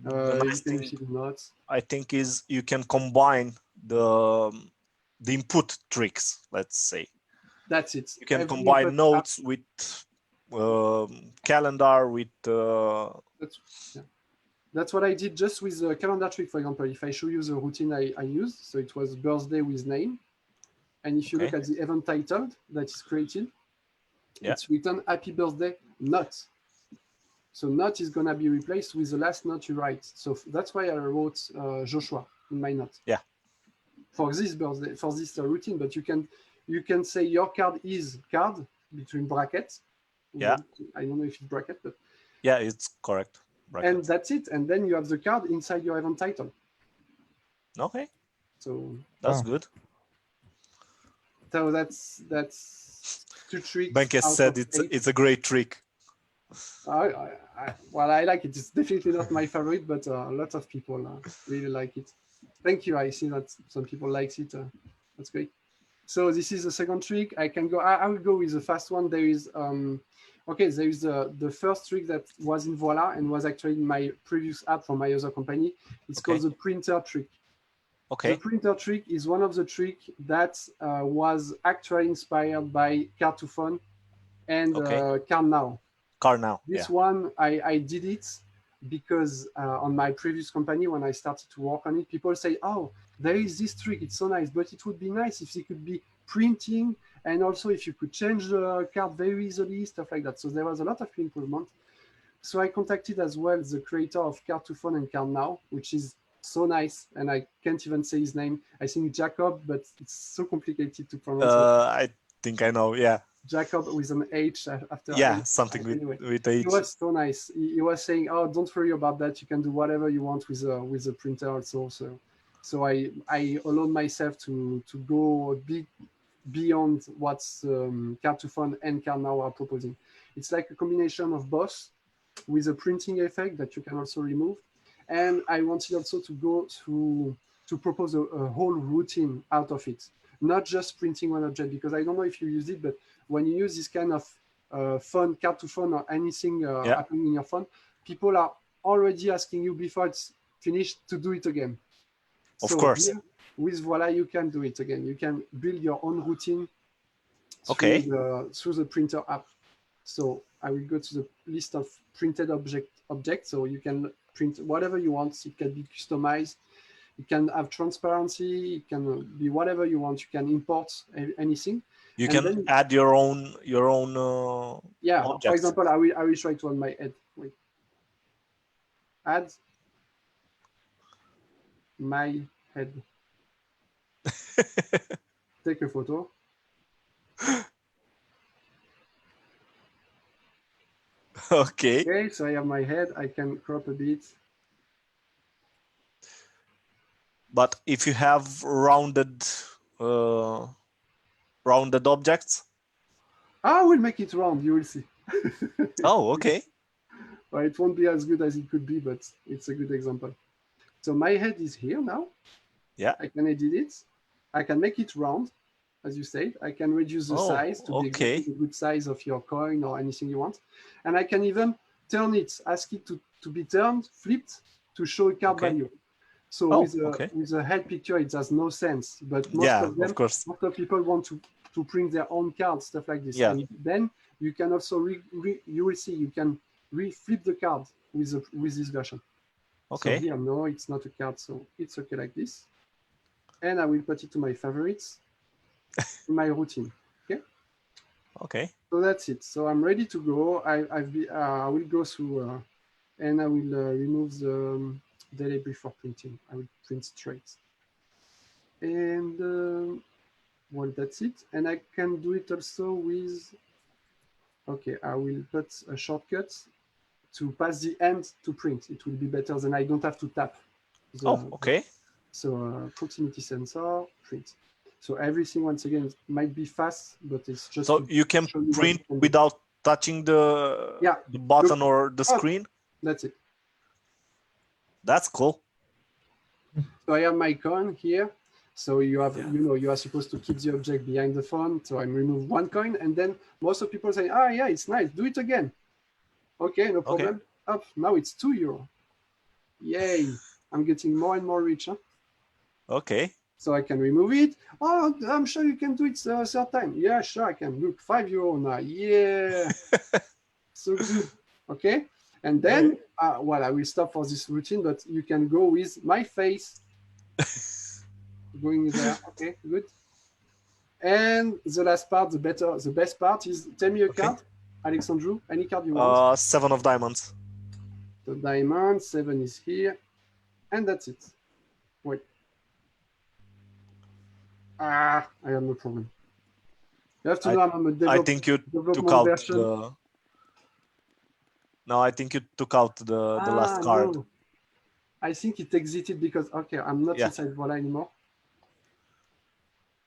The nice you can thing, receive notes. I think, is you can combine the input tricks. Let's say that's it. You can Every combine input notes with calendar with. That's what I did just with the calendar trick. For example, if I show you the routine I used, so it was birthday with name. And if you look at the event title that is created, it's written happy birthday not. So not is going to be replaced with the last note you write. So that's why I wrote Joshua in my note. Yeah. For this birthday, for this routine, but you can say your card is card between brackets. Yeah. I don't know if it's bracket, but. Yeah, it's correct. Bracket. And that's it. And then you have the card inside your event title. Okay. So that's good. So that's two tricks. Benkes said it's a great trick. Well, I like it. It's definitely not my favorite, but a lot of people really like it. Thank you. I see that some people like it. That's great. So this is the second trick. I can go. I will go with the fast one. There is there is the first trick that was in Valla and was actually in my previous app from my other company. It's called the printer trick. Okay. The printer trick is one of the tricks that was actually inspired by Car2Phone and CarNow. CarNow. This one I did it because on my previous company when I started to work on it, people say, "Oh, there is this trick. It's so nice, but it would be nice if it could be printing and also if you could change the card very easily, stuff like that." So there was a lot of improvement. So I contacted as well the creator of Car2Phone and CarNow, which is so nice, and I can't even say his name. I think Jacob, but it's so complicated to pronounce. I think I know. Yeah. Jacob with an H after. Yeah, something with H. He was so nice. He was saying, "Oh, don't worry about that. You can do whatever you want with the printer also." So I allowed myself to go a bit beyond what Car2Phone and CarNow are proposing. It's like a combination of both with a printing effect that you can also remove. And I wanted also to go to propose a whole routine out of it, not just printing one object, because I don't know if you use it, but when you use this kind of phone, Car2Phone or anything happening in your phone, people are already asking you before it's finished to do it again. Of course. Here, with Valla, you can do it again. You can build your own routine through the printer app. So I will go to the list of printed objects. So you can print whatever you want. It can be customized. It can have transparency. It can be whatever you want. You can import anything. You can add your own. Objects. For example, I will try to on my head. Wait. Add my head. Take a photo. Okay, so I have my head. I can crop a bit. But if you have rounded objects, I will make it round. You will see. Oh, okay. Well, it won't be as good as it could be, but it's a good example. So my head is here now. Yeah. I can edit it. I can make it round, as you said. I can reduce the size to be exactly the good size of your coin or anything you want. And I can even turn it, ask it to be turned, flipped, to show a card value. So with a head picture, it has no sense. But most of them, most of people want to print their own cards, stuff like this. Yeah. And then you can also, you will see, you can flip the card with this version. Okay. So here, no, it's not a card, so it's okay like this. And I will put it to my favorites, in my routine. Okay. Okay. So that's it. So I'm ready to go. I will go through and I will remove the delay before printing. I will print straight. And well, that's it. And I can do it also with, okay, I will put a shortcut to pass the end to print. It will be better than I don't have to tap. Okay. So proximity sensor, print. So everything, once again, might be fast, but it's just So you can print without touching the button or the screen? That's it. That's cool. So I have my coin here. So you have, you are supposed to keep the object behind the phone. So I remove one coin, and then most of people say, yeah, it's nice. Do it again. Okay, no problem. Up, now it's €2. Yay. I'm getting more and more rich. Huh? Okay. So I can remove it. Oh, I'm sure you can do it a third time. Yeah, sure I can. Look, €5 now. Yeah. So good. Okay. And then, well, I will stop for this routine, but you can go with my face. Going there. Okay, good. And the last part, the best part is, tell me a card, Alexandru, any card you want. 7 of diamonds. The diamond, 7 is here. And that's it. Wait. I have no problem. You have to know I'm a development. I think you took out version. No, I think you took out the last card. No. I think it exited because, okay, I'm not inside Valla anymore.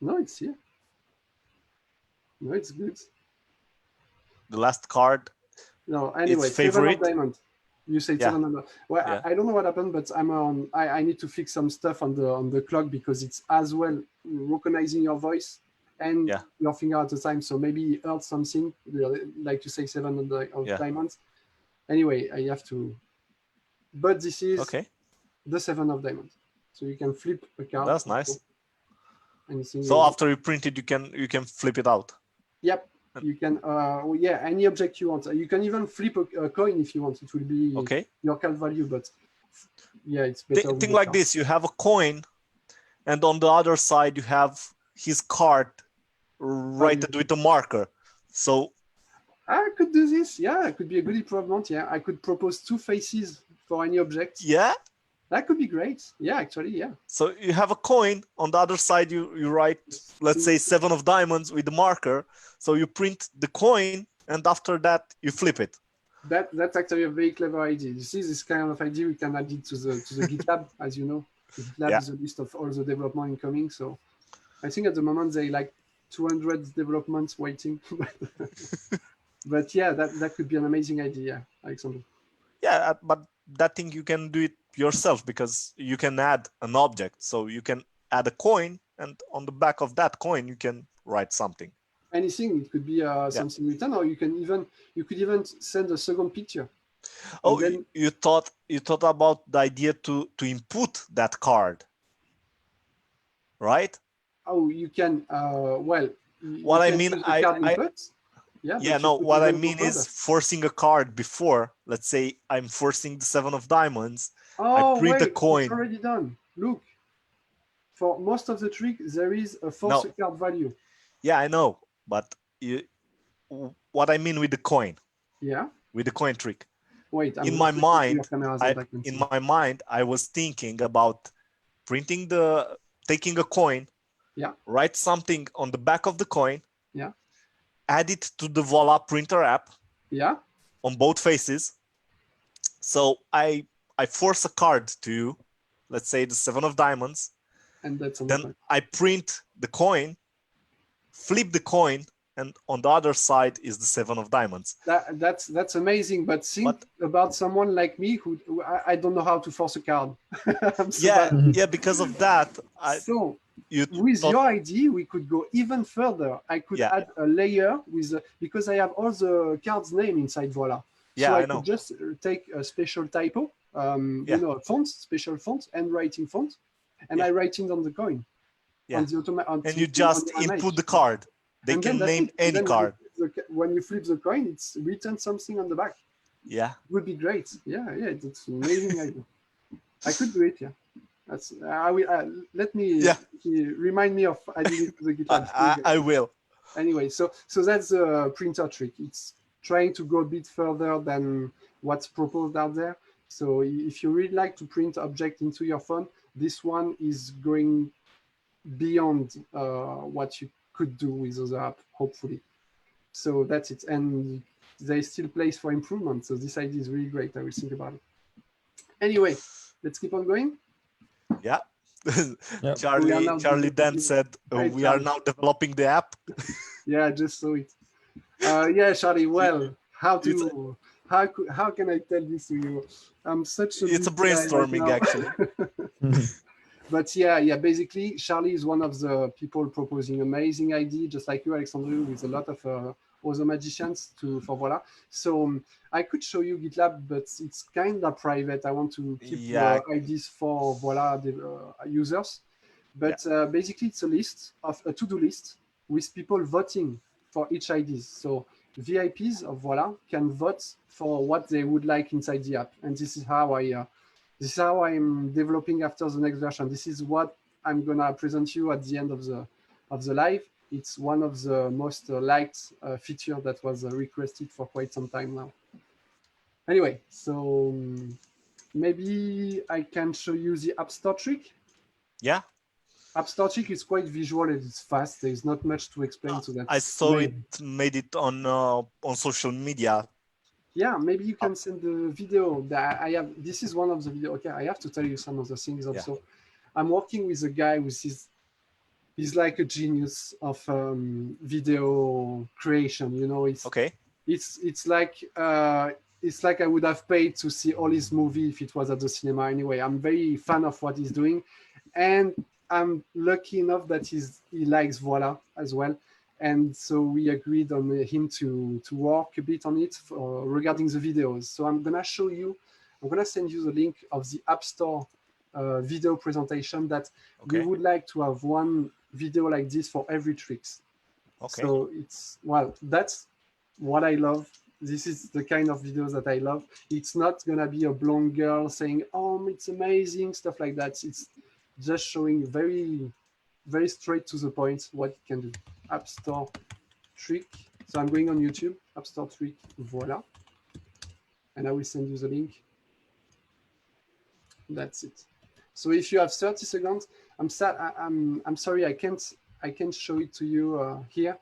No, it's here. No, it's good. The last card. No, anyway, its favorite. 7 of diamond. You say 7 of. Well, I don't know what happened, but I'm on. I need to fix some stuff on the clock because it's as well recognizing your voice and your finger at the time. So maybe you heard something, like you say 7 of diamonds. Anyway, I have to. But this is the 7 of diamonds. So you can flip a card. That's nice. So after you print it, you can flip it out. Yep. You can, any object you want. You can even flip a coin if you want. It will be your card value, but it's better. Think like this: you have a coin, and on the other side you have his card rated with a marker. So I could do this. Yeah, it could be a good improvement. Yeah, I could propose 2 faces for any object. Yeah. That could be great. Yeah, actually, yeah. So you have a coin, on the other side you write, let's say 7 of diamonds with the marker. So you print the coin, and after that you flip it. That's actually a very clever idea. You see, this kind of idea we can add it to the GitLab, as you know. The GitLab is a list of all the development incoming. So I think at the moment they like 200 developments waiting. But yeah, that could be an amazing idea, Alexander. Yeah, but that thing you can do it yourself because you can add an object. So you can add a coin, and on the back of that coin you can write something. Anything. It could be something written, or you could even send a second picture. Oh, then, you thought about the idea to input that card, right? Oh, you can. Well, what I mean, what I mean is forcing a card before. Let's say I'm forcing the 7 of diamonds. Oh, I print a coin. It's already done. Look, for most of the trick, there is a force card value. Yeah, I know, but what I mean with the coin. Yeah. With the coin trick. Wait. In my mind, I was thinking about taking a coin. Yeah. Write something on the back of the coin. Yeah. Add it to the Valla printer app. Yeah. On both faces. So I force a card to you, let's say the 7 of diamonds. And that's then I print the coin, flip the coin, and on the other side is the 7 of diamonds. That's amazing. But think about someone like me who I don't know how to force a card. Because of that. With your idea, we could go even further. I could add a layer because I have all the cards' name inside Valla. So I could just take a special typo, a font, special font, and writing font, and I write it on the coin. Yeah. And you just input the card. They can name any card. When you flip the coin, it's written something on the back. Yeah. It would be great. Yeah, it's an amazing idea. I could do it, yeah. That's I will let me remind me of adding it to the GitLab. I will. Anyway, so that's the printer trick. It's trying to go a bit further than what's proposed out there. So if you really like to print object into your phone, this one is going beyond what you could do with other app, hopefully. So that's it. And there's still place for improvement. So this idea is really great. I will think about it. Anyway, let's keep on going. Yeah. Yep. Charlie then said, we are now developing the app. Yeah, I just saw it. Yeah, Charlie, well, how can I tell this to you? I'm such a It's a busy guy right brainstorming, now. actually. But yeah, basically, Charlie is one of the people proposing amazing idea, just like you, Alexandre, with a lot of other magicians for Valla. So I could show you GitLab, but it's kind of private. I want to keep the ideas for Valla users. But basically, it's a to-do list with people voting for each ideas. So VIPs of Valla can vote for what they would like inside the app, and this is how I'm developing after the next version. This is what I'm gonna present you at the end of the live. It's one of the most liked feature that was requested for quite some time now. Anyway, so maybe I can show you the App Store trick. Yeah. App Store trick is quite visual and it's fast. There's not much to explain to that. I saw it made it on social media. Yeah, maybe you can send the video that I have. This is one of the video. Okay, I have to tell you some of the things also. Yeah. I'm working with a guy with he's like a genius of video creation. You know, it's like I would have paid to see all his movie if it was at the cinema. Anyway, I'm very fan of what he's doing, and I'm lucky enough that he likes Valla as well. And so we agreed on him to work a bit on it regarding the videos. So I'm going to send you the link of the App Store video presentation that we would like to have one video like this for every tricks. Okay. So that's what I love. This is the kind of videos that I love. It's not going to be a blonde girl saying, oh, it's amazing, stuff like that. It's just showing very, very straight to the point what it can do. App Store trick. So I'm going on YouTube, App Store trick, voila. And I will send you the link. That's it. So if you have 30 seconds, I'm sorry, I can't show it to you here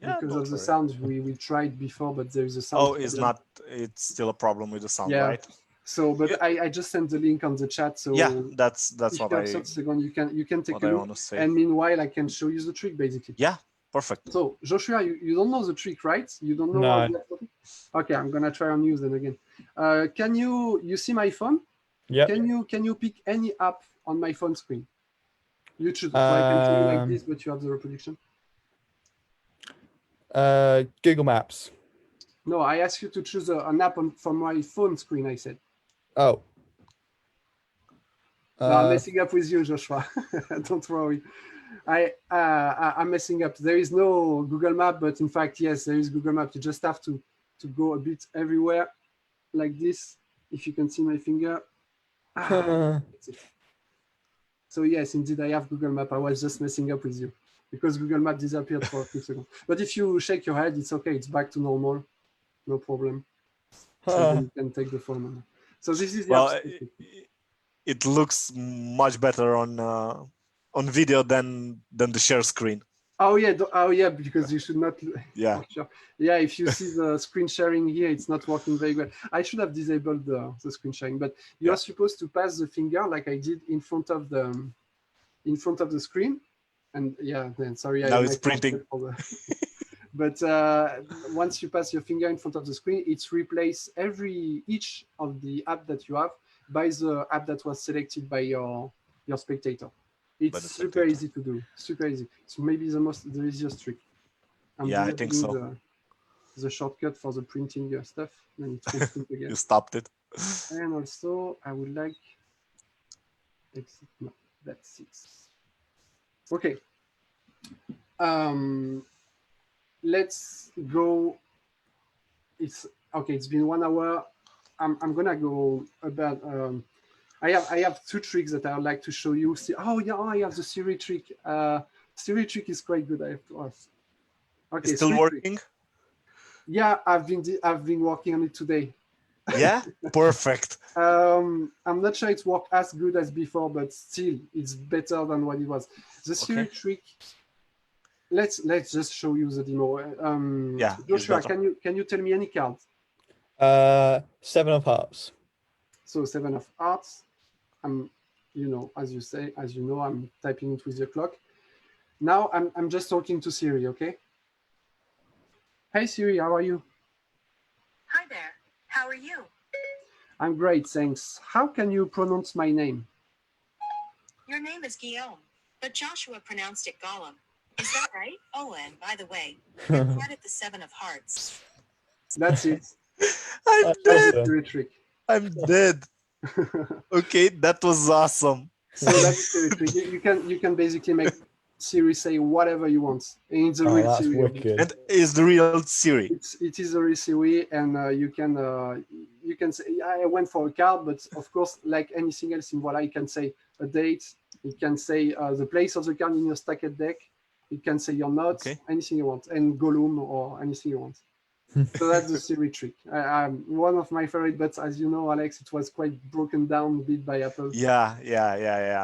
because of the sound. We tried before, but there is a sound. Oh, it's still a problem with the sound, right? So, but I just sent the link on the chat. So yeah, that's if what you have 30 seconds, you can take a look. And meanwhile, I can show you the trick basically. Yeah, perfect. So Joshua, you don't know the trick, right? You don't know. No. Okay, I'm gonna try on use them again. Can you see my phone? Yeah. Can you pick any app on my phone screen? You choose. So I can show you like this, but you have the reproduction. Google Maps. No, I asked you to choose an app from my phone screen. I said. Oh. No, I'm messing up with you, Joshua. Don't worry. I'm messing up. There is no Google Map, but in fact, yes, there is Google Map. You just have to go a bit everywhere like this. If you can see my finger. That's it. So yes, indeed, I have Google Map. I was just messing up with you because Google Map disappeared for a few seconds. But if you shake your head, it's okay. It's back to normal. No problem. So then you can take the phone. So this is it looks much better on video than the share screen. Oh yeah, because you should not. Yeah. Sure. Yeah, if you see the screen sharing here, it's not working very well. I should have disabled the screen sharing, but you are supposed to pass the finger like I did in front of the screen, and then sorry. Now it's printing. But once you pass your finger in front of the screen, it's replace each of the app that you have by the app that was selected by your spectator. It's super easy to do. Super easy. It's maybe the easiest trick. I think so. The shortcut for the printing stuff. Then it won't print again. You stopped it. And also, I would like. No, that's it. Okay. Let's go. It's okay. It's been 1 hour. I'm gonna go about. I have two tricks that I would like to show you. See, I have the Siri trick. Siri trick is quite good. I have to ask. Okay, Still three working? tricks. Yeah, I've been working on it today. Yeah, perfect. I'm not sure it's worked as good as before, but still, it's better than what it was. The Siri Okay. trick. Let's just show you the demo. Yeah, it's Joshua, better. can you tell me any card? 7 of hearts. So 7 of hearts. I'm, as you know, I'm typing it with the clock. Now I'm just talking to Siri, okay? Hey Siri, how are you? Hi there. How are you? I'm great, thanks. How can you pronounce my name? Your name is Guillaume, but Joshua pronounced it Gollum. Is that right? Oh, and by the way, you're part of the 7 of Hearts. That's it. I'm That's dead. awesome. Siri trick. I'm dead. Okay, that was awesome. So that's the Siri trick. You can basically make Siri say whatever you want. And it's a Oh, real that's Siri. wicked. And is the real Siri. It is a real Siri, and you can say I went for a card, but of course, like anything else in Voila, you can say a date. It can say the place of the card in your stacked deck. It can say your notes, Okay. anything you want, and Gollum or anything you want. So that's the Siri trick. One of my favorite, but as you know, Alex, it was quite broken down bit by Apple. Yeah,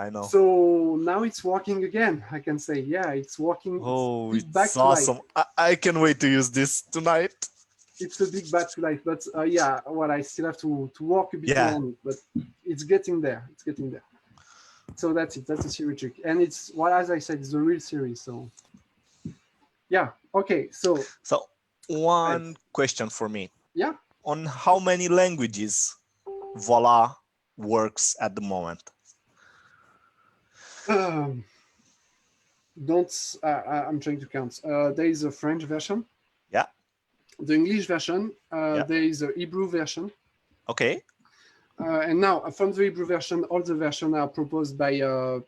I know. So now it's working again. I can say, yeah, it's working. Oh, It's back it's to life. awesome. I can wait to use this tonight. It's a big back to life, but yeah, well, I still have to work a bit Yeah. more on it, but it's getting there. It's getting there. So that's it. That's a Siri trick, and it's as I said, it's a real series. So yeah, okay. So One question for me. yeah, On how many languages Voila works at the moment? I'm trying to count. There is a French version. Yeah. The English version. Yeah. There is a Hebrew version. Okay. And now from the Hebrew version, all the versions are proposed by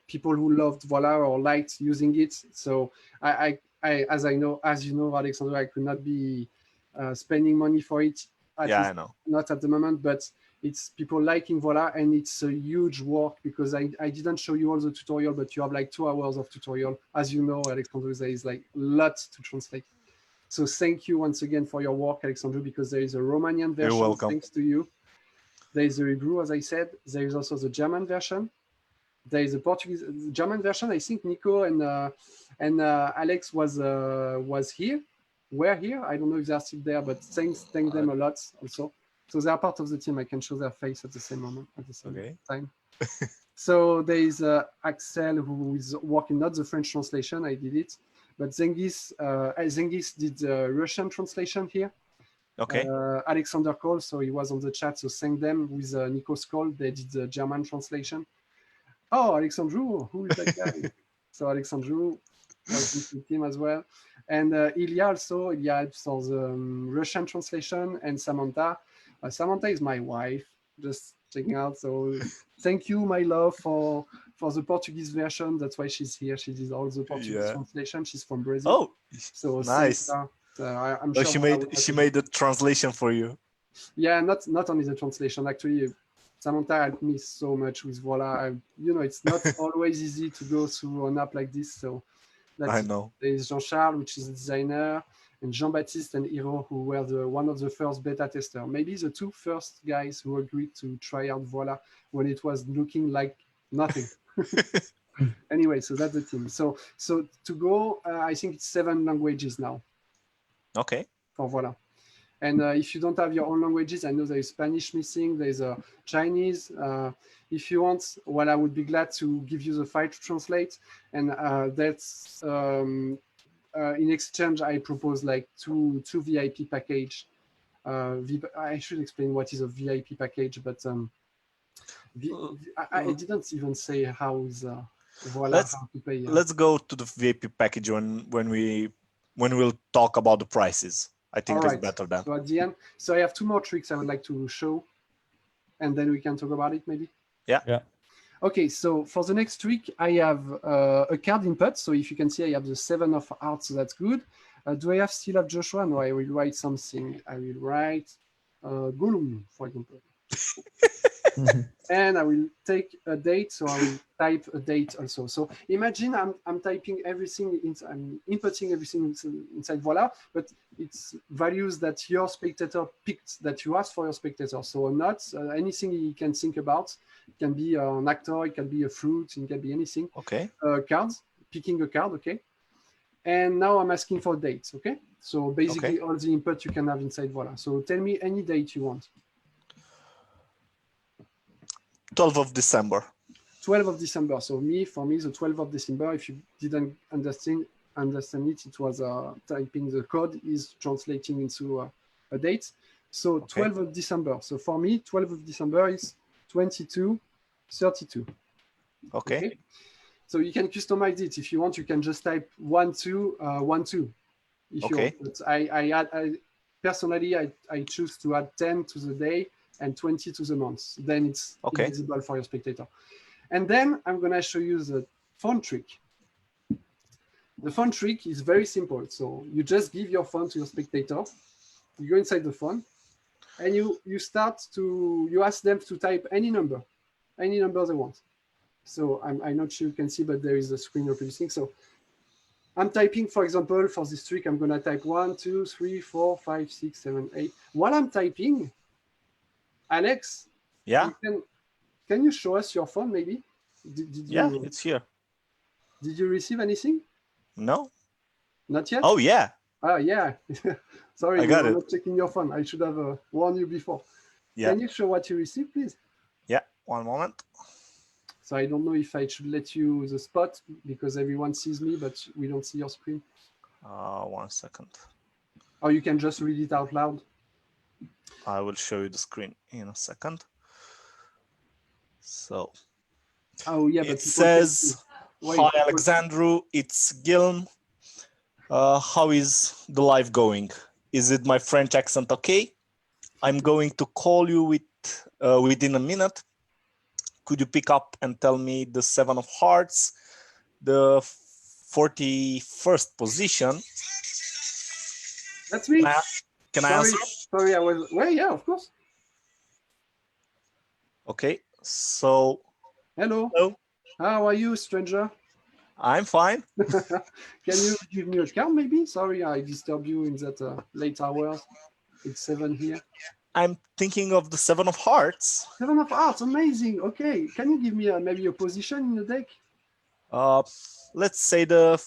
people who loved Voila or liked using it. So as you know, Alexander, I could not be spending money for it. At Yeah, least I know. not at the moment, but it's people liking Voila, and it's a huge work because I didn't show you all the tutorial, but you have like 2 hours of tutorial. As you know, Alexander, there is like lots to translate. So thank you once again for your work, Alexander, because there is a Romanian version. You're welcome. Thanks to you. There is the Hebrew, as I said. There is also the German version. There is a Portuguese, German version. I think Nico and Alex was here. Were here. I don't know if they're still there, but thank them a lot also. So they are part of the team. I can show their face at the same moment, at the same time. So there is Axel, who is working, not the French translation. I did it, but Zengis did the Russian translation here. Okay. Alexander Cole, so he was on the chat, so thank them with Nico's call. They did the German translation. Oh, Alexandru, who is that guy? So Alexandru was in the team as well. And Ilya also, Ilya helps for the Russian translation, and Samantha. Samantha is my wife, just checking out. So thank you, my love, for the Portuguese version. That's why she's here. She did all the Portuguese translation. She's from Brazil. Oh, so nice. I'm Oh, sure she made the translation for you. Yeah, not only the translation. Actually, Samantha helped me so much with Voila. It's not always easy to go through an app like this. So I know. There is Jean-Charles, which is a designer, and Jean-Baptiste and Hiro, who were one of the first beta testers. Maybe the 2 first guys who agreed to try out Voila when it was looking like nothing. Anyway, so that's the team. So to go, I think it's 7 languages now. Okay. For Voila. And if you don't have your own languages, I know there is Spanish missing, there's Chinese. If you want, well, I would be glad to give you the file to translate. And that's in exchange, I propose like two VIP package. I should explain what is a VIP package, but I didn't even say how is Voila, how to pay. Let's go to the VIP package when we'll talk about the prices. I think it's better then. So at the end, so I have 2 more tricks I would like to show, and then we can talk about it maybe. Yeah. Okay, so for the next trick, I have a card input. So if you can see, I have the 7 of hearts, so that's good. Do I still have Joshua? No, I will write something. I will write Gollum, for example. And I will take a date, so I will type a date also. So imagine I'm typing everything, I'm inputting everything inside Voila, but it's values that your spectator picked, that you asked for your spectator. So not anything he can think about. It can be an actor, it can be a fruit, it can be anything. Okay. Cards, picking a card, okay? And now I'm asking for dates, okay? So basically all the input you can have inside Voila. So tell me any date you want. 12th of December. 12th of December. So for me, the 12th of December, if you didn't understand it, it was typing the code is translating into a date. So 12th of December. So for me, 12th of December is 22:32. Okay. So you can customize it. If you want, you can just type 1212. If you want. But I personally, I choose to add 10 to the day and 20 to the month. Then it's visible for your spectator. And then I'm going to show you the phone trick. The phone trick is very simple. So you just give your phone to your spectator. You go inside the phone and you ask them to type any number they want. So I'm not sure you can see, but there is a screen reproducing. So I'm typing, for example, for this trick, I'm going to type 1, 2, 3, 4, 5, 6, 7, 8. While I'm typing, Alex, can you show us your phone, maybe? It's here. Did you receive anything? No. Not yet? Oh, yeah. Ah, yeah. Sorry, I got it. not checking your phone. I should have warned you before. Yeah. Can you show what you received, please? Yeah, one moment. So I don't know if I should let you the spot because everyone sees me, but we don't see your screen. 1 second. Or you can just read it out loud. I will show you the screen in a second. So it says, hi, Alexandru, it's Guillaume. How is the live going? Is it my French accent okay? I'm going to call you within a minute. Could you pick up and tell me the 7 of hearts, the 41st position? That's me. Can I answer? Sorry, I was. Well, yeah, of course. Okay, so. Hello. How are you, stranger? I'm fine. Can you give me a card, maybe? Sorry, I disturb you in that late hours. It's 7 here. I'm thinking of the 7 of hearts. 7 of hearts, amazing. Okay, can you give me maybe a position in the deck? Let's say the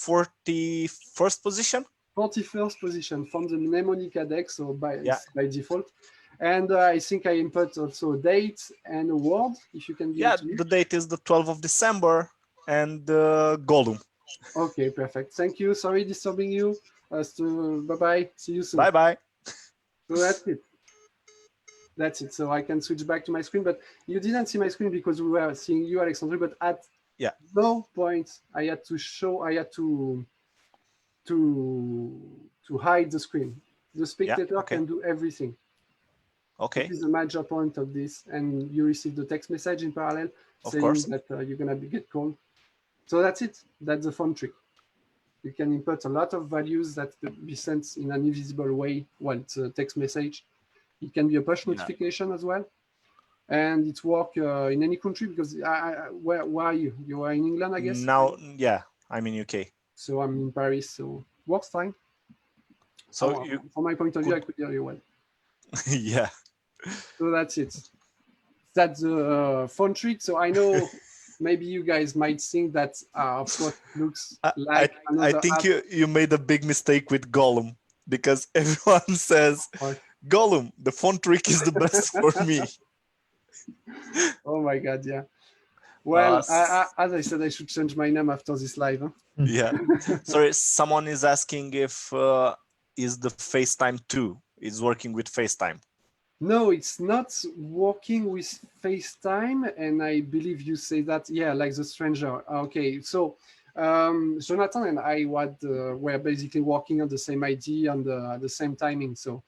41st position. 41st position from the mnemonica deck, so by default. And I think I input also a date and a word, if you can give it to me. The date is the 12th of December and Gollum. Okay, perfect. Thank you. Sorry disturbing you. Bye-bye. See you soon. Bye-bye. So that's it. That's it. So I can switch back to my screen, but you didn't see my screen because we were seeing you, Alexandre, but at no point I had to hide the screen. The spectator can do everything. Okay. This is the major point of this, and you receive the text message in parallel saying that you're gonna get called. So that's it. That's the phone trick. You can input a lot of values that could be sent in an invisible way while it's a text message. It can be a push notification as well, and it works in any country because where are you? You are in England, I guess. Now, I'm in UK. So I'm in Paris, so works fine. So from my point of view, I could hear you well. Yeah. So that's it. That's the phone trick. So I know maybe you guys might think that of course looks like I think you made a big mistake with Gollum because everyone says Gollum, the phone trick is the best for me. Oh my god, yeah. Well, as I said, I should change my name after this live. Huh? Yeah. Sorry, someone is asking if is the FaceTime 2 is working with FaceTime. No, it's not working with FaceTime, and I believe you say that, like the stranger. Okay, so Jonathan and I were basically working on the same idea and the same timing. So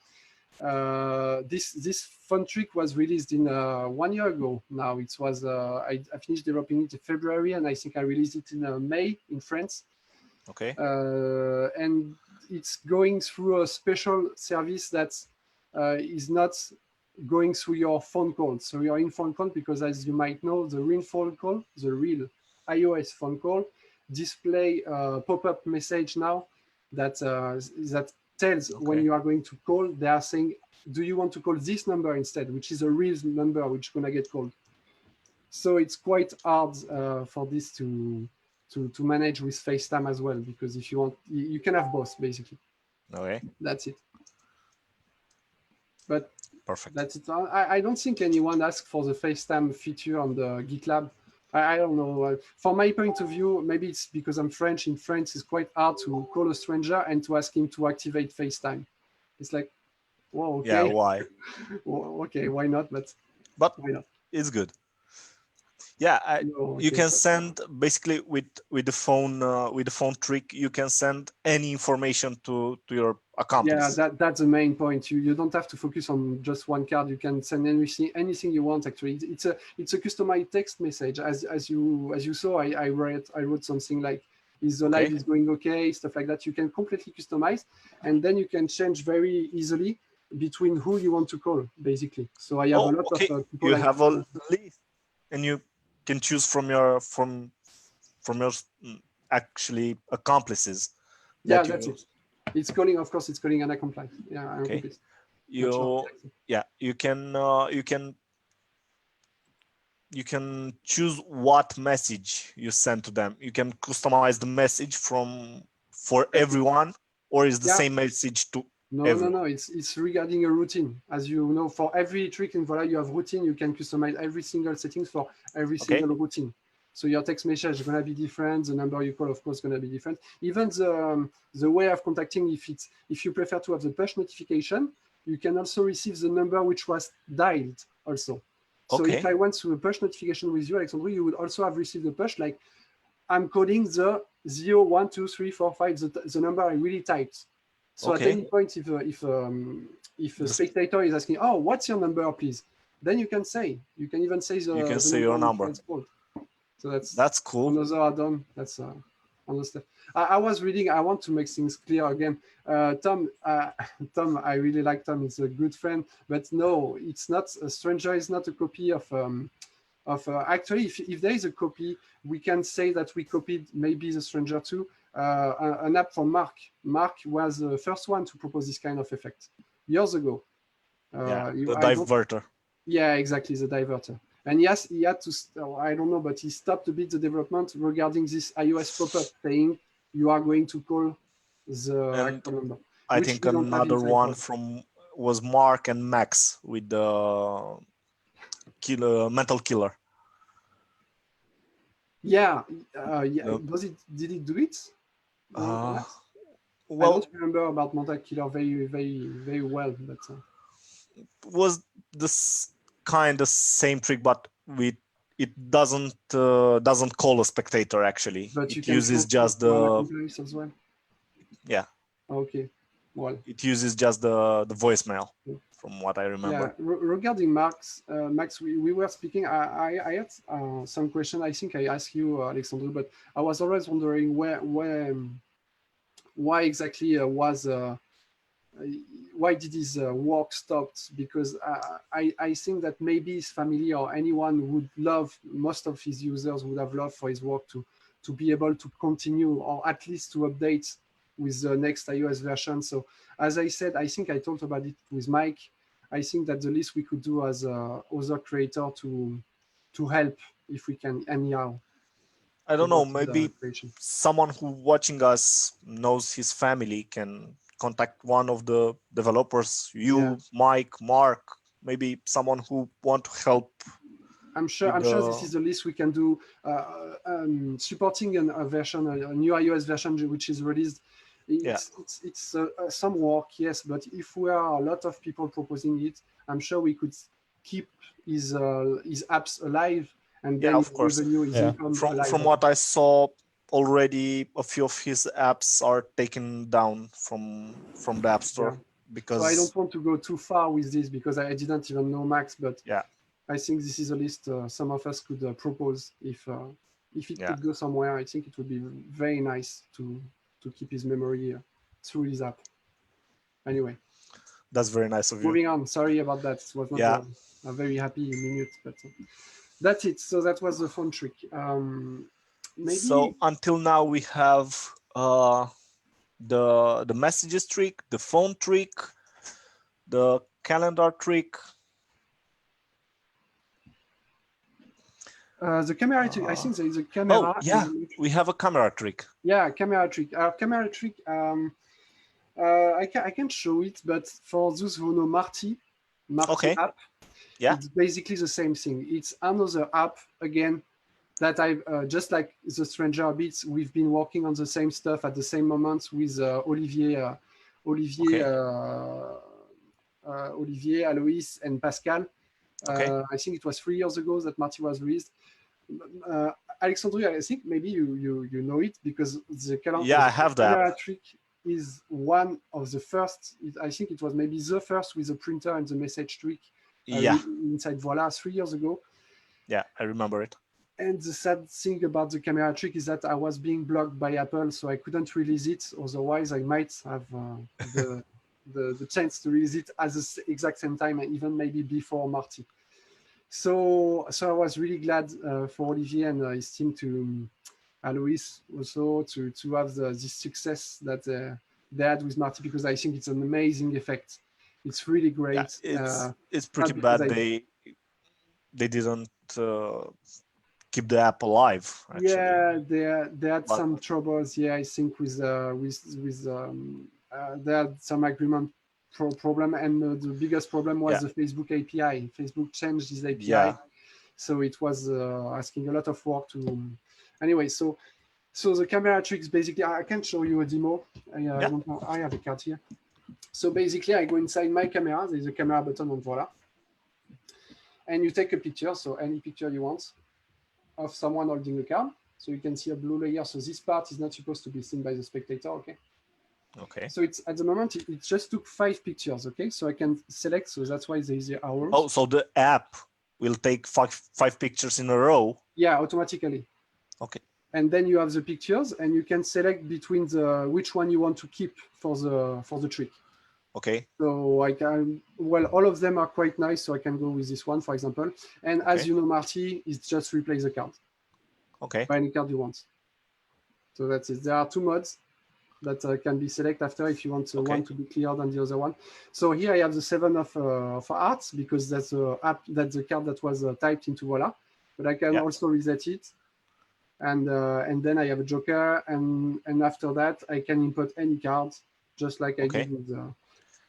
this fun trick was released in 1 year ago. Now it was I finished developing it in February, and I think I released it in May in France. Okay. And it's going through a special service that is not going through your phone call. So your in-phone call, because as you might know, the real phone call, the real iOS phone call, display a pop-up message now that tells when you are going to call. They are saying, do you want to call this number instead, which is a real number which is gonna get called. So it's quite hard for this to manage with FaceTime as well, because if you want, you can have both basically. Okay. That's it. But Perfect. that's it. I don't think anyone asked for the FaceTime feature on the GitLab. I don't know. From my point of view, maybe it's because I'm French. In France, it's quite hard to call a stranger and to ask him to activate FaceTime. It's like, well, okay. Yeah, why? Well, okay, why not? But why not? It's good. Yeah, you can send basically with the phone trick. You can send any information to your accomplice. Yeah, that's the main point. You don't have to focus on just one card. You can send anything you want. Actually, it's a customized text message. As you saw, I wrote something like, "Is the live is going okay?" Stuff like that. You can completely customize, and then you can change very easily between who you want to call, basically. So I have a lot of people. You have a list, and you can choose from your actually accomplices. Yeah, that's it. It's calling, of course, it's calling an accomplice. Yeah, an accomplice. You can choose what message you send to them. You can customize the message for everyone, or is the same message to everyone? No. It's regarding a routine. As you know, for every trick in Valla, you have routine. You can customize every single settings for every single routine. So your text message is gonna be different. The number you call, of course, gonna be different. Even the way of contacting, if you prefer to have the push notification, you can also receive the number which was dialed also. So if I went to a push notification with you, Alexandre, you would also have received the push like, I'm calling the 0, 1, 2, 3, 4, 5, the number I really typed. So at any point, if a spectator is asking, oh, what's your number, please? Then you can even say your number. So that's cool. Another add-on. That's another stuff. I was reading. I want to make things clear again. Tom, I really like Tom. He's a good friend. But no, it's not. A stranger is not a copy of. Actually, if there is a copy, we can say that we copied maybe the stranger too. An app from Mark. Mark was the first one to propose this kind of effect years ago. The diverter. Yeah, exactly, the diverter. And yes, he had to, I don't know, but he stopped a bit the development regarding this iOS pop-up saying you are going to call the actual number. I think another one was Mark and Max with the mental killer. Yeah. Did it do it? Well, I don't remember about mental killer very, very, very well, but was this kind of same trick, but it doesn't call a spectator actually. But it uses just the as well. Yeah. Okay. Well, it uses just the voicemail, from what I remember. Yeah. Regarding Max, we were speaking. I had some question. I think I asked you, Alexandre, but I was always wondering why exactly why did his work stopped? Because I think that maybe his family or anyone would love, most of his users would have loved for his work to be able to continue, or at least to update with the next iOS version. So as I said, I think I talked about it with Mike. I think that the least we could do as other creator to help if we can anyhow. I don't know, maybe someone who watching us knows his family can contact one of the developers, Mike, Mark, maybe someone who want to help. I'm sure this is the least we can do. Supporting a version, a new iOS version which is released. It's some work, yes, but if we are a lot of people proposing it, I'm sure we could keep his apps alive. And then of course. From what I saw already, a few of his apps are taken down from the App Store because so I don't want to go too far with this because I didn't even know Max, but I think this is a list some of us could propose if it could go somewhere. I think it would be very nice to keep his memory through his app. Anyway. That's very nice of you. Moving on. Sorry about that. It was not a very happy minute, but that's it. So that was the phone trick. Maybe. So until now we have the messages trick, the phone trick, the calendar trick. The camera trick. I think there is a camera. Oh yeah, we have a camera trick. Yeah, camera trick. Camera trick. I can show it, but for those who know Marty app, it's basically the same thing. It's another app again that I just like the Stranger Bits. We've been working on the same stuff at the same moment with Olivier, Alois, and Pascal. I think it was 3 years ago that Marty was released. Alexandria, I think maybe you know it because the calendar. Yeah, I have that. Trick is one of the first. I think it was maybe the first with the printer and the message trick. Inside Valla 3 years ago. Yeah, I remember it. And the sad thing about the camera trick is that I was being blocked by Apple, so I couldn't release it. Otherwise, I might have the chance to release it at the exact same time, and even maybe before Marty. So I was really glad for Olivier and his team to Alois also to have this success that they had with Marty, because I think it's an amazing effect. It's really great. Yeah, it's pretty bad they didn't keep the app alive. Actually. Yeah, they had some troubles. Yeah, I think with they had some agreement problem, and the biggest problem was the Facebook API. Facebook changed this API, so it was asking a lot of work to. Anyway, so the camera tricks basically. I can show you a demo. I don't know. I have a card here. So basically, I go inside my camera. There's a camera button on Valla, and you take a picture. So any picture you want of someone holding a card. So you can see a blue layer. So this part is not supposed to be seen by the spectator. Okay. Okay. So it's at the moment it just took 5 pictures. Okay. So I can select. So that's why there is the hours. Oh, so the app will take five pictures in a row. Yeah, automatically. Okay. And then you have the pictures, and you can select between which one you want to keep for the trick. Okay. So I can, all of them are quite nice. So I can go with this one, for example. And as you know, Marty, it's just replace the card. Okay. By any card you want. So that's it. There are 2 modes that can be selected after if you want one to be clearer than the other one. So here I have the 7 of hearts, because that's the card that was typed into Valla. But I can also reset it. And then I have a joker, and after that I can import any card, just like I did with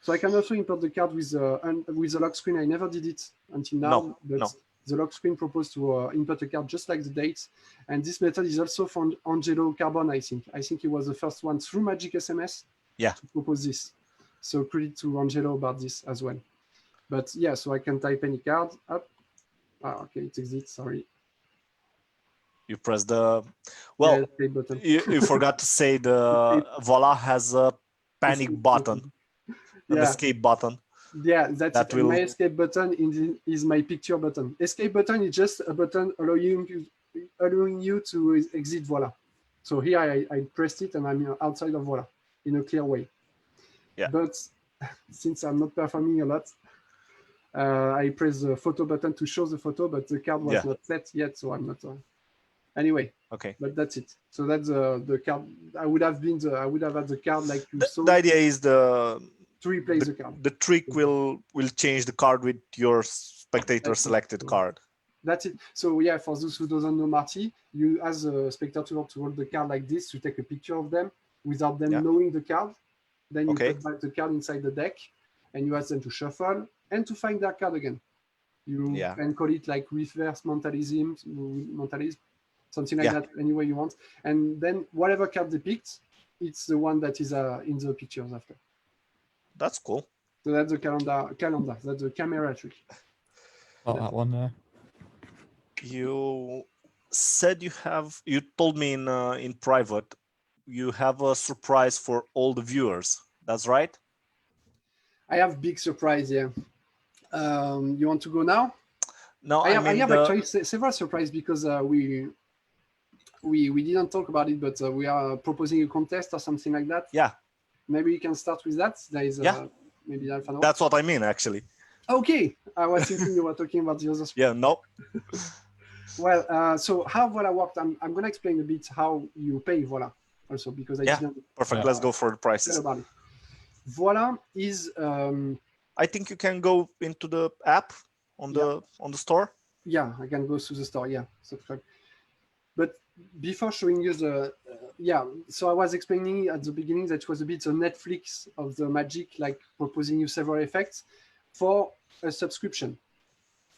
so I can also import the card with the lock screen. I never did it until now, but the lock screen proposed to import a card just like the dates. And this method is also from Angelo Carbon, I think. I think he was the first one through Magic SMS to propose this. So credit to Angelo about this as well. But yeah, so I can type any card up. Okay, it exits, sorry. You press the escape button. you forgot to say the Valla has a panic button, an escape button. Yeah, that's my escape button is my picture button. Escape button is just a button allowing you to exit Valla. So here I pressed it and I'm outside of Valla in a clear way. Yeah. But since I'm not performing a lot, I press the photo button to show the photo, but the card was not set yet, so I'm not. Anyway, but that's it. So that's the card. I would have had the card like you saw. The idea is to replace the card. The trick will change the card with your spectator selected card. That's it. So yeah, for those who doesn't know Marty, you as a spectator to hold the card like this, to take a picture of them without them knowing the card. Then you put back the card inside the deck, and you ask them to shuffle and to find their card again. You can call it like reverse mentalism, something like that, any way you want. And then whatever card they picked, it's the one that is in the pictures after. That's cool. So that's the calendar. That's the camera trick. Oh, that one there. You said you told me in private, you have a surprise for all the viewers. That's right? I have big surprise, yeah. You want to go now? No, I have actually several surprises because we didn't talk about it, but we are proposing a contest or something like that. Yeah. Maybe you can start with that. There is maybe Alpha Nova. That's what I mean, actually. Okay, I was thinking you were talking about the other. Yeah, no. Well, so how Valla worked, I'm going to explain a bit how you pay Valla also, because I didn't Perfect. Let's go for the prices. tell about it. Valla is I think you can go into the app on the store. Yeah, I can go to the store. Yeah, subscribe. But before showing you the so I was explaining at the beginning that it was a bit the Netflix of the magic, like proposing you several effects for a subscription.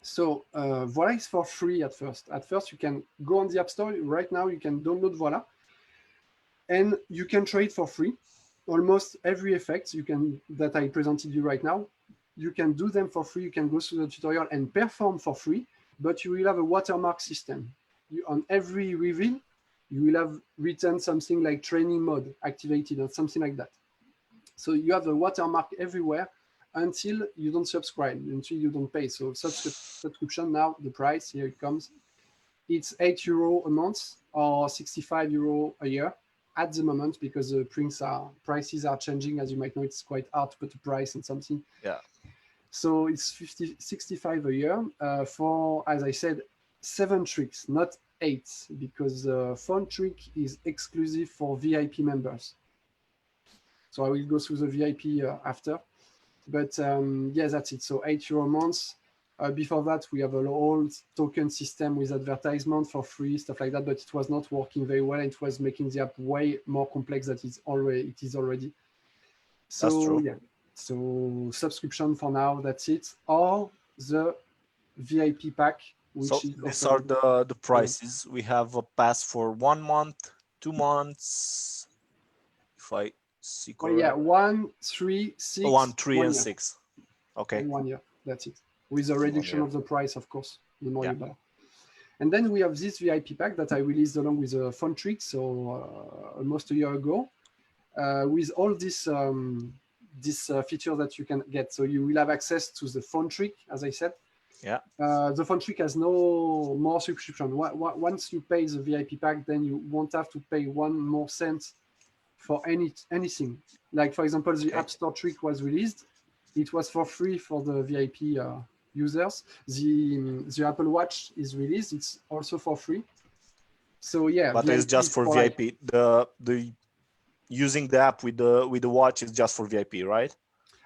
So Valla is for free at first. At first, you can go on the App Store right now. You can download Valla, and you can try it for free. Almost every effect that I presented you right now, you can do them for free. You can go through the tutorial and perform for free, but you will have a watermark system. On every reveal, you will have written something like training mode activated or something like that. So you have a watermark everywhere until you don't subscribe, until you don't pay. So subscription now, the price, here it comes. It's €8 a month or €65 a year at the moment, because the prices are changing. As you might know, it's quite hard to put a price on something. Yeah. So it's 65 a year for, as I said, 7 tricks, not 8, because the phone trick is exclusive for VIP members. So I will go through the VIP after. But yeah, that's it. So €8 a month. Before that, we have a whole token system with advertisement for free, stuff like that. But it was not working very well. It was making the app way more complex than it is already. So, that's true. Yeah. So subscription for now, that's it. Or the VIP pack, which so is these are the prices. We have a pass for 1 month, 2 months. If I see correctly. Yeah, 1, 3, 6. 1, 3, and year. 6. Okay. And 1 year. That's it. With a reduction of the price, of course, the more you buy. And then we have this VIP pack that I released along with a phone trick, so almost a year ago, with all this feature that you can get. So you will have access to the phone trick, as I said. Yeah. The phone trick has no more subscription. Once you pay the VIP pack, then you won't have to pay 1 more cent for anything. Like, for example, the App Store trick was released. It was for free for the VIP users. The Apple Watch is released. It's also for free. So yeah, but it's just for VIP. The using the app with the watch is just for VIP, right?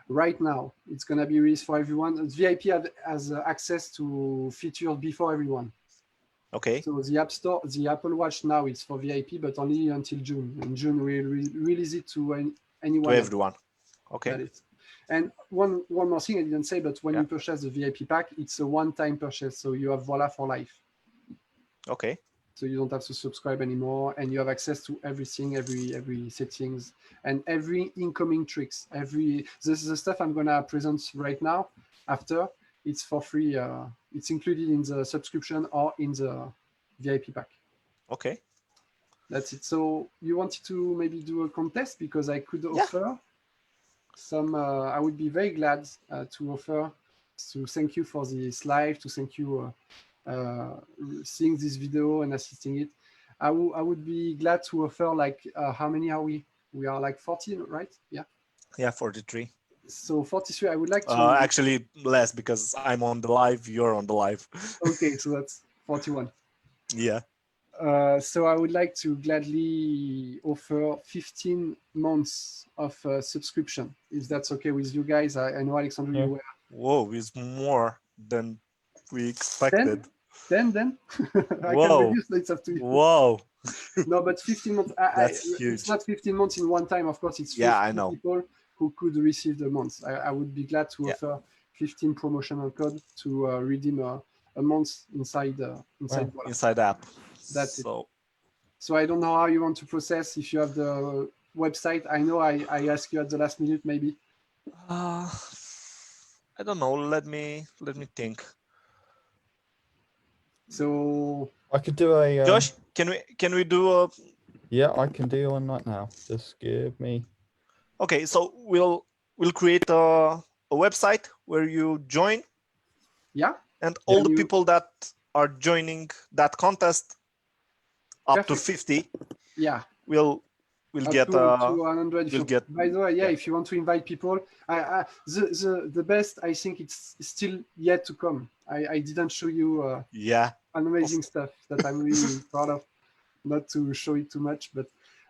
Right now, it's gonna be released for everyone. VIP has access to features before everyone. Okay. So the App Store, the Apple Watch now is for VIP, but only until June. In June, we'll release it to anyone. To everyone. Okay. That is. And one more thing I didn't say, but when you purchase the VIP pack, it's a one-time purchase, so you have Valla for life. Okay. So you don't have to subscribe anymore, and you have access to everything, every settings, and every incoming tricks. This is the stuff I'm gonna present right now. After, it's for free. It's included in the subscription or in the VIP pack. Okay. That's it. So you wanted to maybe do a contest, because I could offer some. I would be very glad to offer, to thank you for this live, to thank you seeing this video and assisting it. I would be glad to offer, like, how many are we? We are like 40, right? Yeah. Yeah, 43. So 43. I would like to. Actually, less, because I'm on the live. You're on the live. Okay, so that's 41. Yeah. So I would like to gladly offer 15 months of subscription, if that's okay with you guys. I know, Alexandre, you were. Whoa, it's more than we expected. Then I Whoa. can reduce, it's up to you. Whoa. No, but 15 months. That's huge. It's not 15 months in one time, of course. It's 15 I know. people who could receive the months. I would be glad to offer 15 promotional code to redeem a month inside Valla. Inside the app. That's it. So I don't know how you want to process. If you have the website, I know I asked you at the last minute, maybe. I don't know. Let me think. So I could do a. Josh, can we do a? Yeah, I can do one right now. Just give me. Okay, so we'll create a website where you join. Yeah. And all the people that are joining that contest, up to 50. Yeah. Will we'll Up get to 100. we'll get. By the way, yeah. if you want to invite people, the best, I think it's still yet to come. I didn't show you Yeah. an amazing stuff that I'm really proud of. Not to show it too much, but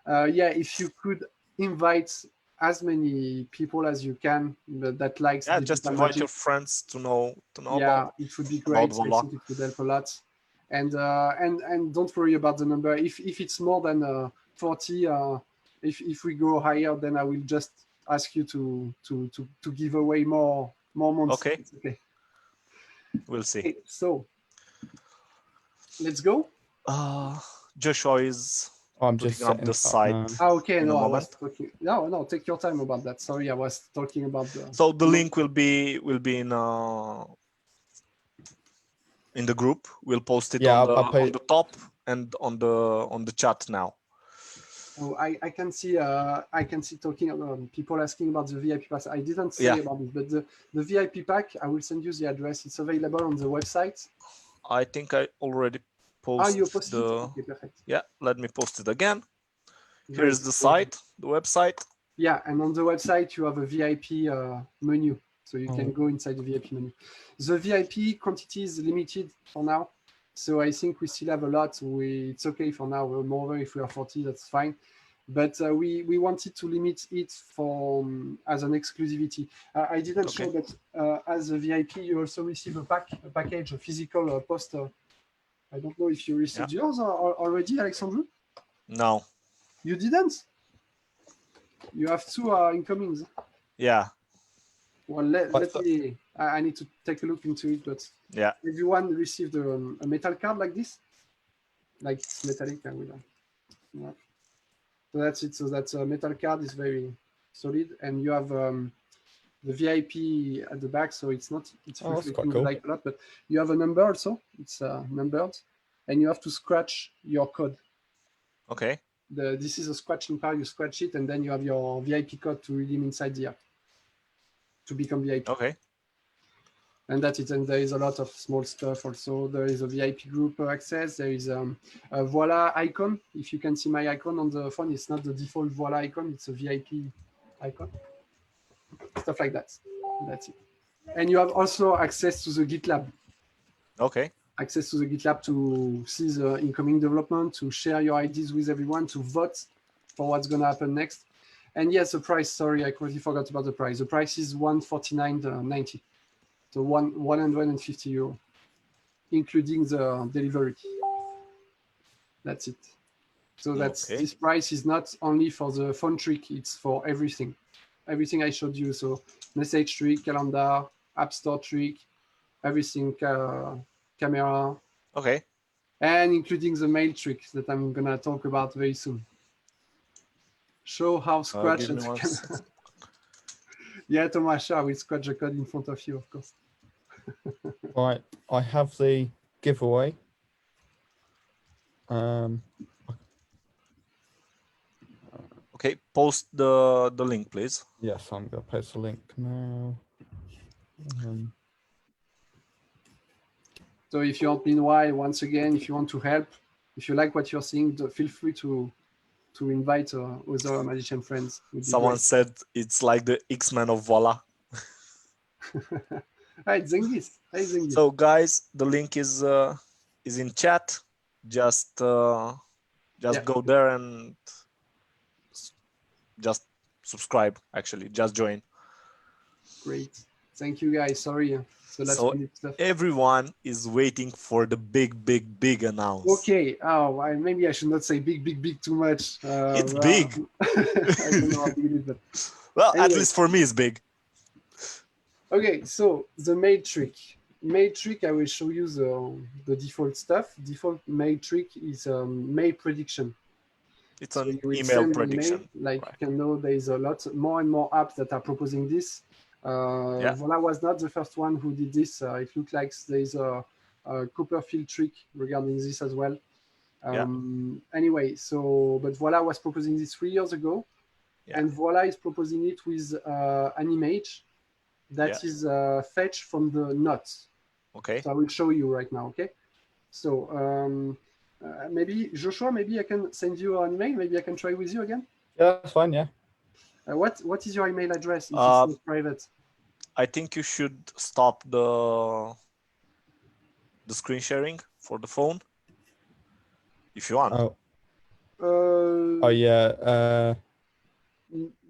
if you could invite as many people as you can that likes Yeah, just digital invite magic. your friends to know Yeah, it would be great. I Valla. think it would help a lot. And don't worry about the number. If it's more than 40, if we go higher, then I will just ask you to give away more months. Okay. It's okay. We'll see. Okay, so let's go. Joshua is I'm putting just up setting the it up site. now. Okay, in a no, I was moment. talking. No, take your time about that. Sorry, I was talking about the. So the link will be in the group. We'll post it Yeah, on I'll put on the top and on the chat now. Oh, I can see talking about people asking about the VIP pass. I didn't say Yeah. about it, but the VIP pack, I will send you the address. It's available on the website. I think I already posted You posted it? the. Okay, perfect. Yeah, let me post it again. Great. Here's the site, the website. Yeah, and on the website you have a VIP menu, so you can go inside the VIP menu. The VIP quantity is limited for now, so I think we still have a lot. It's okay for now. Moreover, if we are 40, that's fine. But we wanted to limit it for as an exclusivity. I didn't show, but as a VIP, you also receive a package, a physical poster. I don't know if you received yours already, Alexandre. No. You didn't. You have two incomings. Yeah. Well, let me. I need to take a look into it, but yeah, everyone received a metal card like this, like it's metallic. Yeah. So that's it. So that metal card is very solid, and you have the VIP at the back. So it's not reflecting the light a lot, but you have a number also. It's numbered, and you have to scratch your code. Okay. This is a scratching part. You scratch it, and then you have your VIP code to redeem inside the app to become VIP. Okay. And that's it. And there is a lot of small stuff also. There is a VIP group access. There is a Valla icon. If you can see my icon on the phone, it's not the default Valla icon. It's a VIP icon. Stuff like that. That's it. And you have also access to the GitLab. Okay. Access to the GitLab to see the incoming development, to share your ideas with everyone, to vote for what's going to happen next. And yes, the price. Sorry, I completely forgot about the price. The price is $149.90. So 150 euro, including the delivery. That's it. So this price is not only for the phone trick, it's for everything. Everything I showed you. So message trick, calendar, app store trick, everything, camera. Okay. And including the mail trick that I'm gonna talk about very soon. Show how scratch and yeah, Tomasha, we scratch the code in front of you, of course. Right, I have the giveaway. Okay, post the link, please. Yes, I'm gonna post the link now. So if you want, meanwhile, once again, if you want to help, if you like what you're seeing, feel free to invite other magician friends. Someone said it's like the X-Men of Valla. Hi, Zengis. Hi, Zengis. So guys, the link is in chat. Just go there and just subscribe. Actually, just join. Great. Thank you, guys. Sorry. So everyone is waiting for the big announce. Okay. Oh, maybe I should not say big too much. It's big. I don't know how big it is, but well, anyway. At least for me, it's big. Okay, so the mail trick. Mail trick, I will show you the default stuff. Default mail trick is mail prediction. It's an email prediction. Like right. You can know, there is a lot more and more apps that are proposing this. Valla was not the first one who did this. It looks like there is a Copperfield trick regarding this as well. Anyway, but Valla was proposing this 3 years ago, and Valla is proposing it with an image that is fetched from the notes. Okay. So I will show you right now. Okay. So maybe Joshua, maybe I can send you an email. Maybe I can try with you again. Yeah, that's fine. Yeah. What is your email address if it's not private? I think you should stop the screen sharing for the phone if you want. Oh yeah.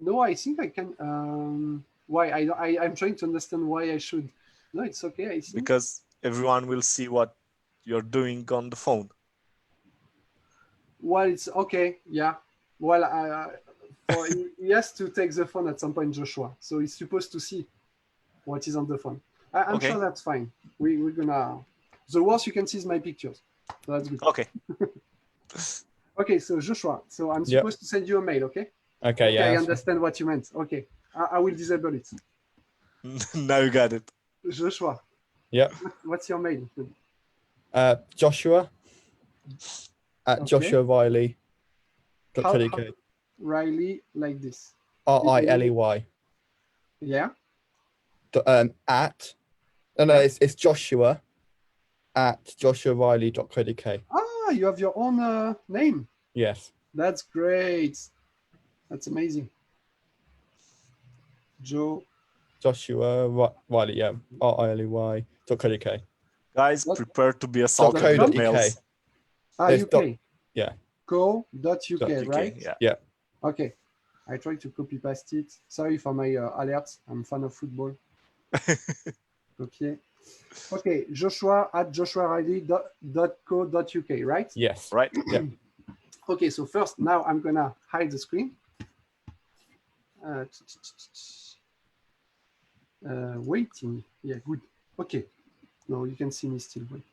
No, I think I can. Why? I'm trying to understand why I should. No, it's okay. I think. Because everyone will see what you're doing on the phone. Well, it's okay. Yeah. Well, he has to take the phone at some point, Joshua. So he's supposed to see what is on the phone. I'm Okay. sure that's fine. We're gonna. The worst you can see is my pictures. So that's good. Okay. Okay, so Joshua. So I'm Yep. supposed to send you a mail. Okay. Okay. Yeah. I that's fine. understand what you meant. Okay. I will disable it. Now you got it. Joshua. Yep. What's your mail? Joshua at Okay. Joshua Riley. How- .co.uk. Riley like this. RILEY. Yeah. At. No, Yeah. it's Joshua at joshuariley.co.uk. Ah, you have your own name. Yes. That's great. That's amazing. Joshua Riley. Yeah. RILEY.co.uk. Guys, What? prepare to be assaulted with .co.uk? mails. There's UK. yeah. Co.uk, UK, right? yeah. Okay. I try to copy paste it. Sorry for my alerts. I'm a fan of football. Okay. Okay. Joshua at joshuariley.co.uk, right? Yes. Right? Yeah. Okay. So first, now I'm gonna hide the screen. Waiting. Yeah. Good. Okay. No, you can see me still. Wait.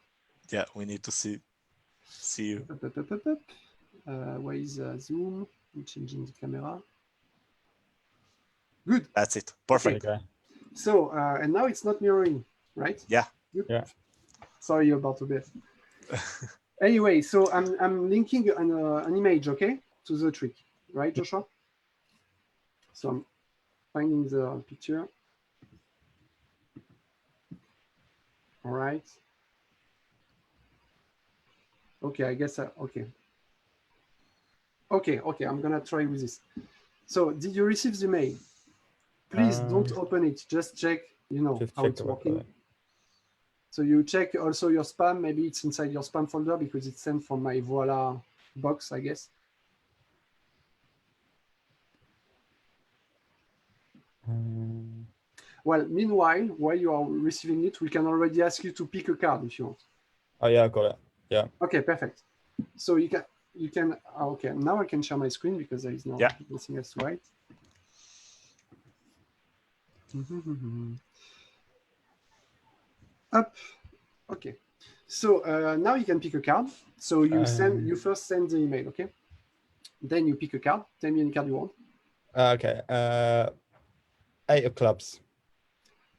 Yeah, we need to see you. Where is zoom? I'm changing the camera. Good. That's it. Perfect. Okay. So, and now it's not mirroring, right? Yeah. Good. Yeah. Sorry about that. Anyway, so I'm linking an image, okay, to the trick, right, Joshua? So I'm finding the picture. All right. Okay, I guess okay. Okay, I'm gonna try with this. So, did you receive the mail? Please don't open it. Just check, Just how check it's the working. website. So you check also your spam. Maybe it's inside your spam folder because it's sent from my Valla box, I guess. Well, meanwhile, while you are receiving it, we can already ask you to pick a card if you want. Oh yeah, I got it. Yeah. Okay, perfect. So you can. Okay, now I can share my screen because there is nothing else to write. Up. Okay. So now you can pick a card. So you first send the email, okay? Then you pick a card. Tell me any card you want. Okay. 8 of clubs.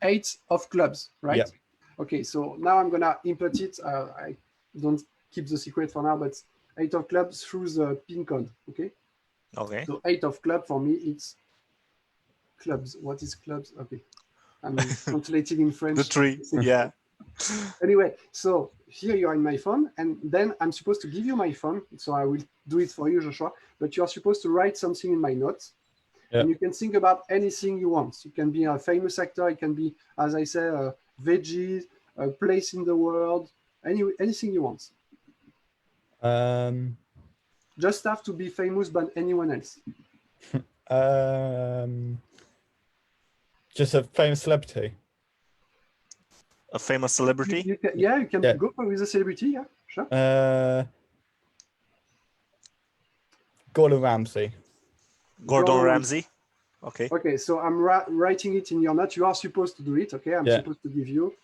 8 of clubs, right? Yeah. Okay, so now I'm gonna input it. I don't keep the secret for now, but 8 of clubs through the pin code, okay? Okay. So 8 of club for me, it's clubs. What is clubs? Okay, I'm translating in French. The tree, yeah. Anyway, so here you are in my phone, and then I'm supposed to give you my phone. So I will do it for you, Joshua, but you are supposed to write something in my notes. Yeah. And you can think about anything you want. It can be a famous actor. It can be, as I say, veggies, a place in the world, anything you want. Just have to be famous than anyone else. Just a famous celebrity. A famous celebrity? You can go with a celebrity, yeah, sure. Gordon Ramsay. Gordon Ramsay. Okay. Okay, so I'm writing it in your note. You are supposed to do it, okay? I'm supposed to give you.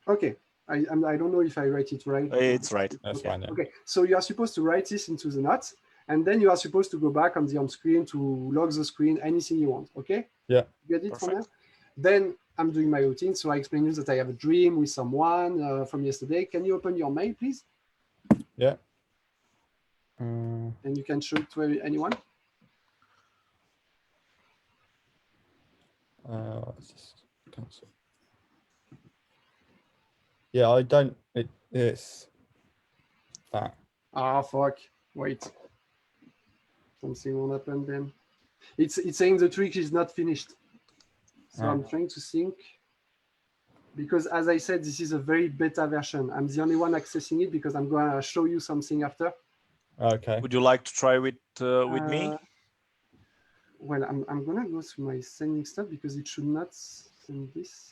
Okay, I don't know if I write it right. It's right. That's fine. Yeah. Okay, so you are supposed to write this into the notes, and then you are supposed to go back on the home screen to lock the screen, anything you want, okay? Yeah. Get it for now? Then I'm doing my routine, so I explain you that I have a dream with someone from yesterday. Can you open your mail, please? Yeah. And you can show it to anyone. Let's just cancel. Yeah, I don't. It's that. Ah, fuck. Wait. something won't happen then. It's saying the trick is not finished. So I'm trying to think. Because as I said, this is a very beta version. I'm the only one accessing it because I'm going to show you something after. Okay. Would you like to try with me? Well, I'm going to go through my sending stuff because it should not send this.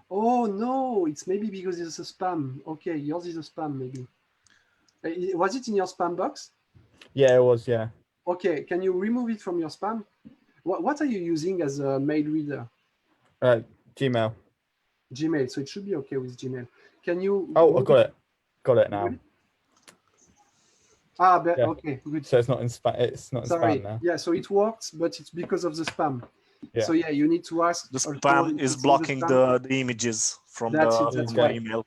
Oh, no, it's maybe because it's a spam. Okay, yours is a spam maybe. Was it in your spam box? Yeah, it was, yeah. Okay, can you remove it from your spam? What are you using as a mail reader? Gmail. Gmail, so it should be okay with Gmail. Can you? Oh, I got it. Got it now. Yeah. Okay, good. So it's not in spam. It's not in spam now. Yeah, so it worked, but it's because of the spam. Yeah. So yeah, you need to ask. The spam is blocking the images from the email.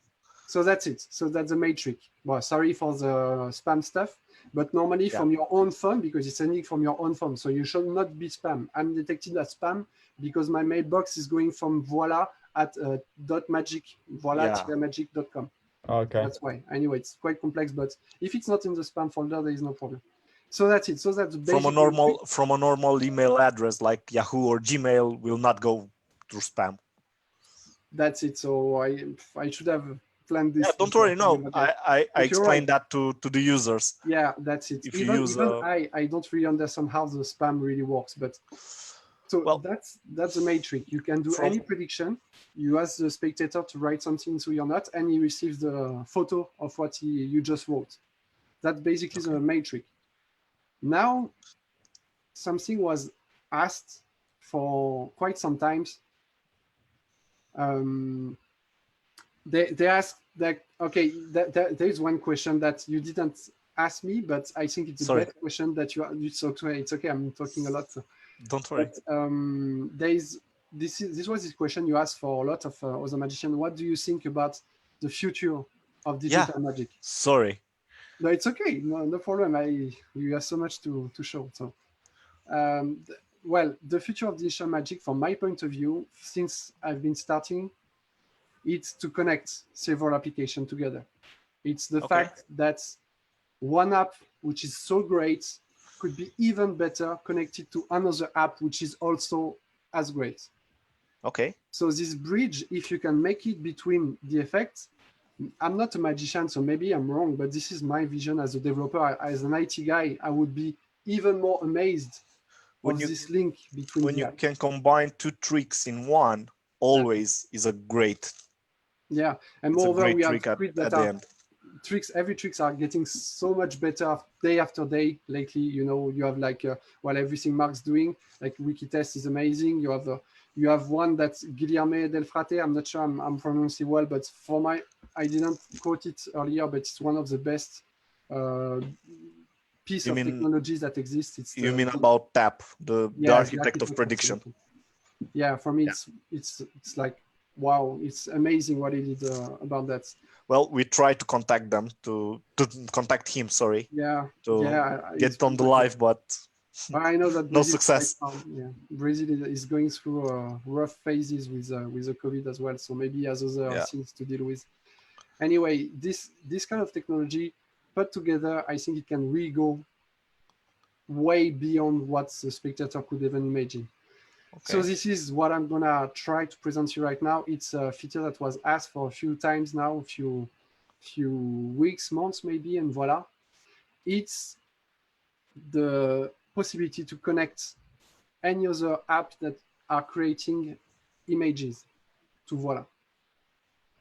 So that's it. So that's the matrix. Well, sorry for the spam stuff, but normally from your own phone, because it's sending from your own phone, so you should not be spam. I'm detected as spam because my mailbox is going from Valla at .magic, Valla-magic.com. Okay. That's why. Anyway, it's quite complex, but if it's not in the spam folder, there is no problem. So that's it. So that's from a normal email address like Yahoo or Gmail will not go through spam. That's it. So I should have planned this. Yeah, don't worry. No, I explained that to the users. Yeah, that's it. If even you use, I don't really understand how the spam really works, but so that's the matrix. You can do any prediction. You ask the spectator to write something into your note, and he receives the photo of what you just wrote. That's basically the matrix. Now, something was asked for quite some times. They asked that, okay, there is one question that you didn't ask me, but I think it's the best question that it's okay, I'm talking a lot. So. Don't worry. But, this was this question you asked for a lot of other magicians. What do you think about the future of digital magic? Sorry. No, it's okay. No problem. You have so much to show. So, well, the future of digital magic, from my point of view, since I've been starting, it's to connect several applications together. It's the fact that one app, which is so great, could be even better connected to another app, which is also as great. Okay. So this bridge, if you can make it between the effects, I'm not a magician, so maybe I'm wrong, but this is my vision as a developer. As an IT guy, I would be even more amazed of this link between when you can combine two tricks in one, always is a great. Yeah, and moreover, we have tricks at the end. Every tricks are getting so much better day after day lately. You have like everything Mark's doing, like Wikitest is amazing. You have one that's Guillaume del Frate. I'm not sure I'm pronouncing well, but I didn't quote it earlier, but it's one of the best piece of technologies that exists. You mean about TAP, the architect of prediction? Yeah, for me it's like, wow, it's amazing what he did about that. Well, we tried to contact them to contact him. Sorry. Yeah. Get on the live, but I know that no success. Brazil is going through rough phases with the COVID as well. So maybe he has other things to deal with. Anyway, this kind of technology put together, I think it can really go way beyond what the spectator could even imagine. So this is what I'm gonna try to present you right now. It's a feature that was asked for a few times now, a few weeks, months maybe, and voila. It's the possibility to connect any other app that are creating images to Voila.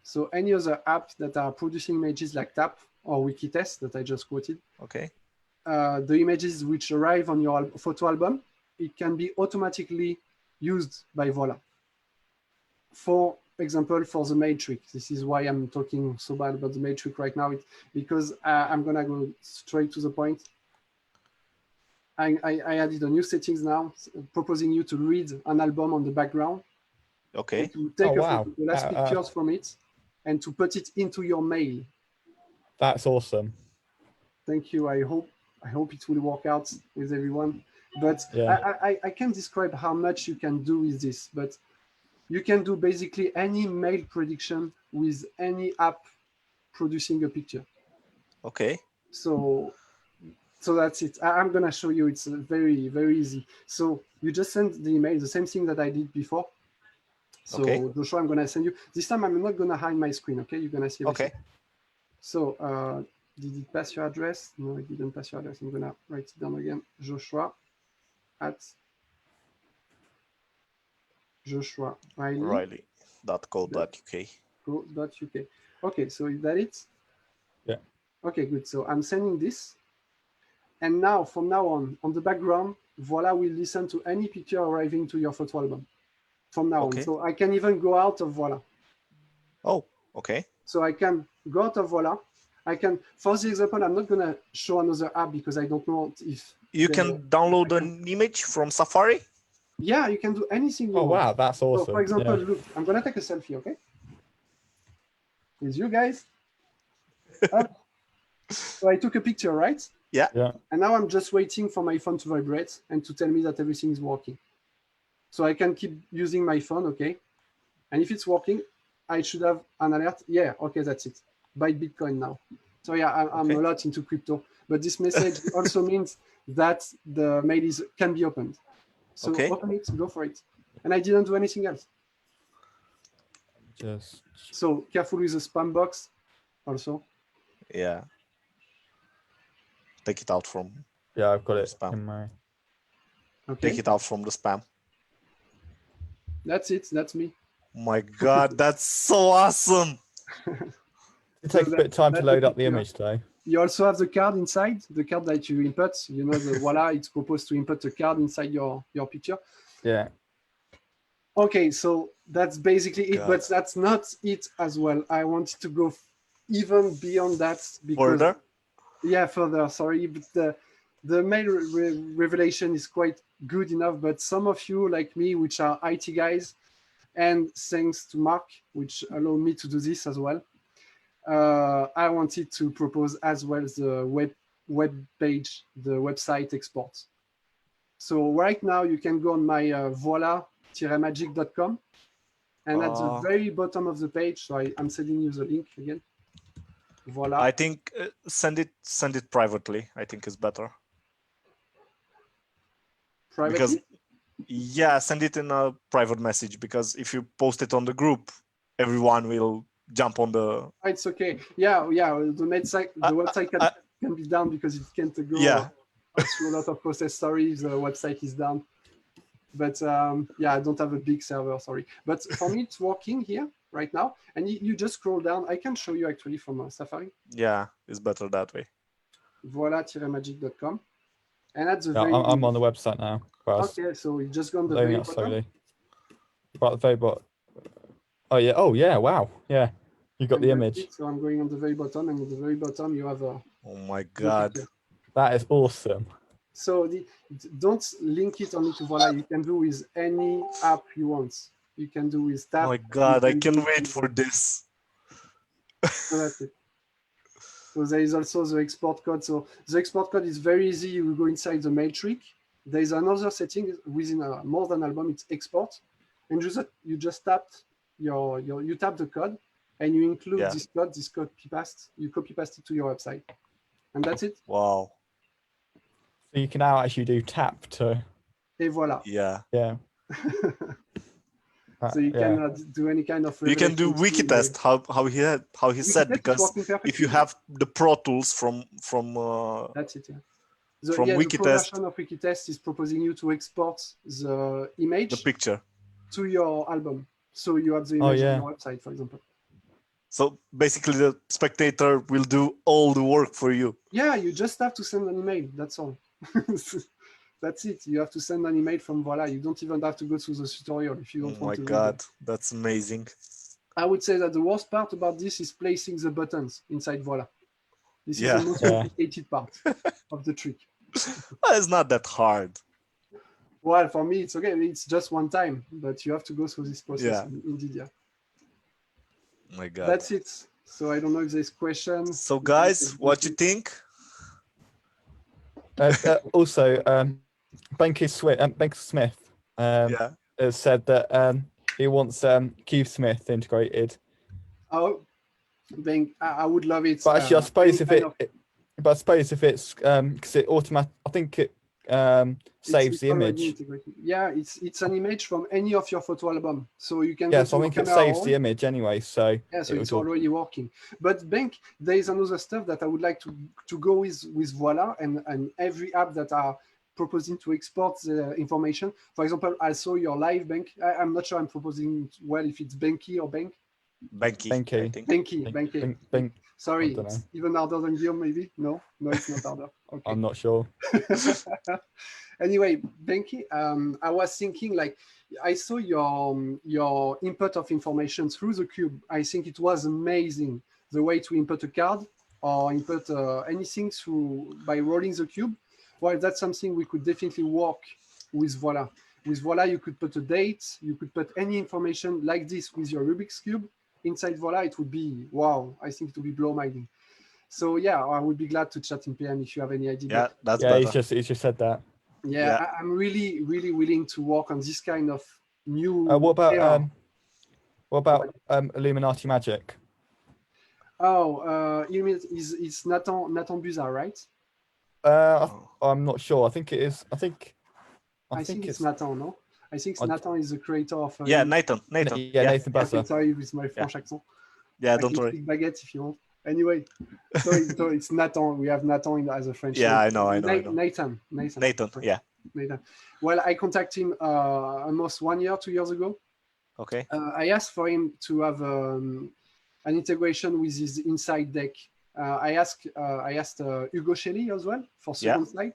So any other apps that are producing images like TAP or Wikitest that I just quoted. Okay. The images which arrive on your photo album, it can be automatically used by Voila. For example, for the matrix, this is why I'm talking so bad about the matrix right now, because I'm gonna go straight to the point. I added a new settings now, proposing you to read an album on the background. Okay. To take a photo, the last pictures from it, and to put it into your mail. That's awesome. Thank you. I hope it will work out with everyone. But I can't describe how much you can do with this, but you can do basically any mail prediction with any app producing a picture. Okay. So So that's it. I'm gonna show you. It's very, very easy. So you just send the email, the same thing that I did before. So Okay. Joshua, I'm gonna send you. This time I'm not gonna hide my screen. Okay, you're gonna see everything. Okay. So did it pass your address? No, it didn't pass your address. I'm gonna write it down again. Joshua at Joshua Riley.co.uk. .uk. Okay, so is that it? Yeah. Okay, good. So I'm sending this. And now, from now on the background, Valla will listen to any picture arriving to your photo album. From now on. Okay. So I can even go out of Valla. Oh, okay. So I can go out of Valla. I can, for the example, I'm not going to show another app because I don't know if... You can download an image from Safari? Yeah, you can do anything you Oh, want. wow. That's awesome. So for example, Yeah. look, I'm going to take a selfie, okay? With you guys. So I took a picture, right? Yeah. Yeah. And now I'm just waiting for my phone to vibrate and to tell me that everything is working. So I can keep using my phone, okay? And if it's working, I should have an alert. Yeah, okay, that's it. Buy Bitcoin now. So yeah, I'm Okay. a lot into crypto, but this message also means that the mail can be opened. So Okay. open it, go for it. And I didn't do anything else. Just. So careful with the spam box also. Yeah. Take it out from Yeah, I've got it spam. in my. Okay, Take it out from the spam. that's it. That's me. My God, that's so awesome. It takes a bit of time to that's load the up the picture. image, though. You also have the card inside, the card that you input. You know, the Valla, it's proposed to input a card inside your picture. Yeah. Okay, so that's basically it, God. but that's not it as well. I wanted to go even beyond that because Further? yeah, further. Sorry, but the mail revelation is quite good enough. But some of you, like me, which are IT guys, and thanks to Mark, which allowed me to do this as well. I wanted to propose as well the web page, the website export. So right now you can go on my voila-magic.com, and at the very bottom of the page, so I'm sending you the link again. Voila. I think send it privately. I think is better. Privately? Because yeah, send it in a private message, because if you post it on the group, everyone will jump on the. It's okay. Yeah. The website can be down because it can't go through a lot of process. Sorry, the website is down. But yeah, I don't have a big server. Sorry. But for me, it's working here right now. And you just scroll down. I can show you actually from Safari. Yeah, it's better that way. Voila-magic.com. And at the I'm on the website now. Okay, so you just go on the very bottom. Slowly. Right at the very bottom. Oh yeah. Oh yeah. Wow. Yeah. You got the image. So I'm going on the very bottom, and at the very bottom you have a. Oh my God. That is awesome. So don't link it only to Voila. You can do with any app you want. You can do with Tap. Oh my God, I can wait for this. So that's it. So there is also the export code. So the export code is very easy. You will go inside the mail trick. There is another setting within more than album. It's export, and you just tap you tap the code, and you include this copy paste. You copy paste it to your website, and that's it. Wow. So you can now actually do tap to. Et voilà. Yeah. Yeah. So you can do any kind of. You can do wiki test. How he said, because if you have the Pro Tools from. That's it. Yeah. From the wiki pro test. version of wiki test is proposing you to export the image. The picture. To your album, so you have the image on your website, for example. So basically, the spectator will do all the work for you. Yeah, you just have to send an email. That's all. That's it. You have to send an email from Voila. You don't even have to go through the tutorial if you don't want to. Oh my God, that's amazing. I would say that the worst part about this is placing the buttons inside Voila. This is the most complicated part of the trick. It's not that hard. Well, for me, it's okay. It's just one time, but you have to go through this process. Indeed, yeah. Oh my God. That's it. So I don't know if there's questions. So guys, what you think? Also, Banker Smith has said that he wants Keith Smith integrated. Oh, I would love it. But actually, I suppose But I suppose if it's because it I think it saves the already image. integrated. Yeah, it's an image from any of your photo album, so you can Yeah, go so to I think it camera saves roll. the image anyway. So Yeah, so it it's will. already working. But Bank, there is another stuff that I would like to go with Voila and every app that are proposing to export the information. For example, I saw your live Bank. I'm not sure I'm proposing well if it's Banky or Bank. Banky, I Banky. think. Banky. Sorry, I don't know. it's even harder than Guillaume, maybe? No, it's not harder. Okay. I'm not sure. Anyway, Benki, I was thinking like I saw your input of information through the cube. I think it was amazing the way to input a card or input anything through by rolling the cube. Well, that's something we could definitely work with Voila. With Voila, you could put a date, you could put any information like this with your Rubik's cube inside Voila. It would be wow. I think it would be blow-minding. So yeah, I would be glad to chat in PM if you have any idea. Yeah, that's Yeah, better. he's just said that. Yeah, I'm really, really willing to work on this kind of new. What era. about Illuminati Magic? Oh, you mean it's Nathan Buza, right? I'm not sure. I think it is. I think it's Nathan, no? I think Nathan is the creator of. Yeah, Nathan. Yeah, Nathan Buzzer. Okay, sorry with my French accent. Yeah, I don't can worry. speak baguette if you want. Anyway, sorry, it's Nathan. We have Nathan as a French Yeah, name. I know. Nathan. Yeah. Nathan. Well, I contacted him almost 1 year, 2 years ago. Okay. I asked for him to have an integration with his inside deck. I asked Hugo Shelley as well for second slide.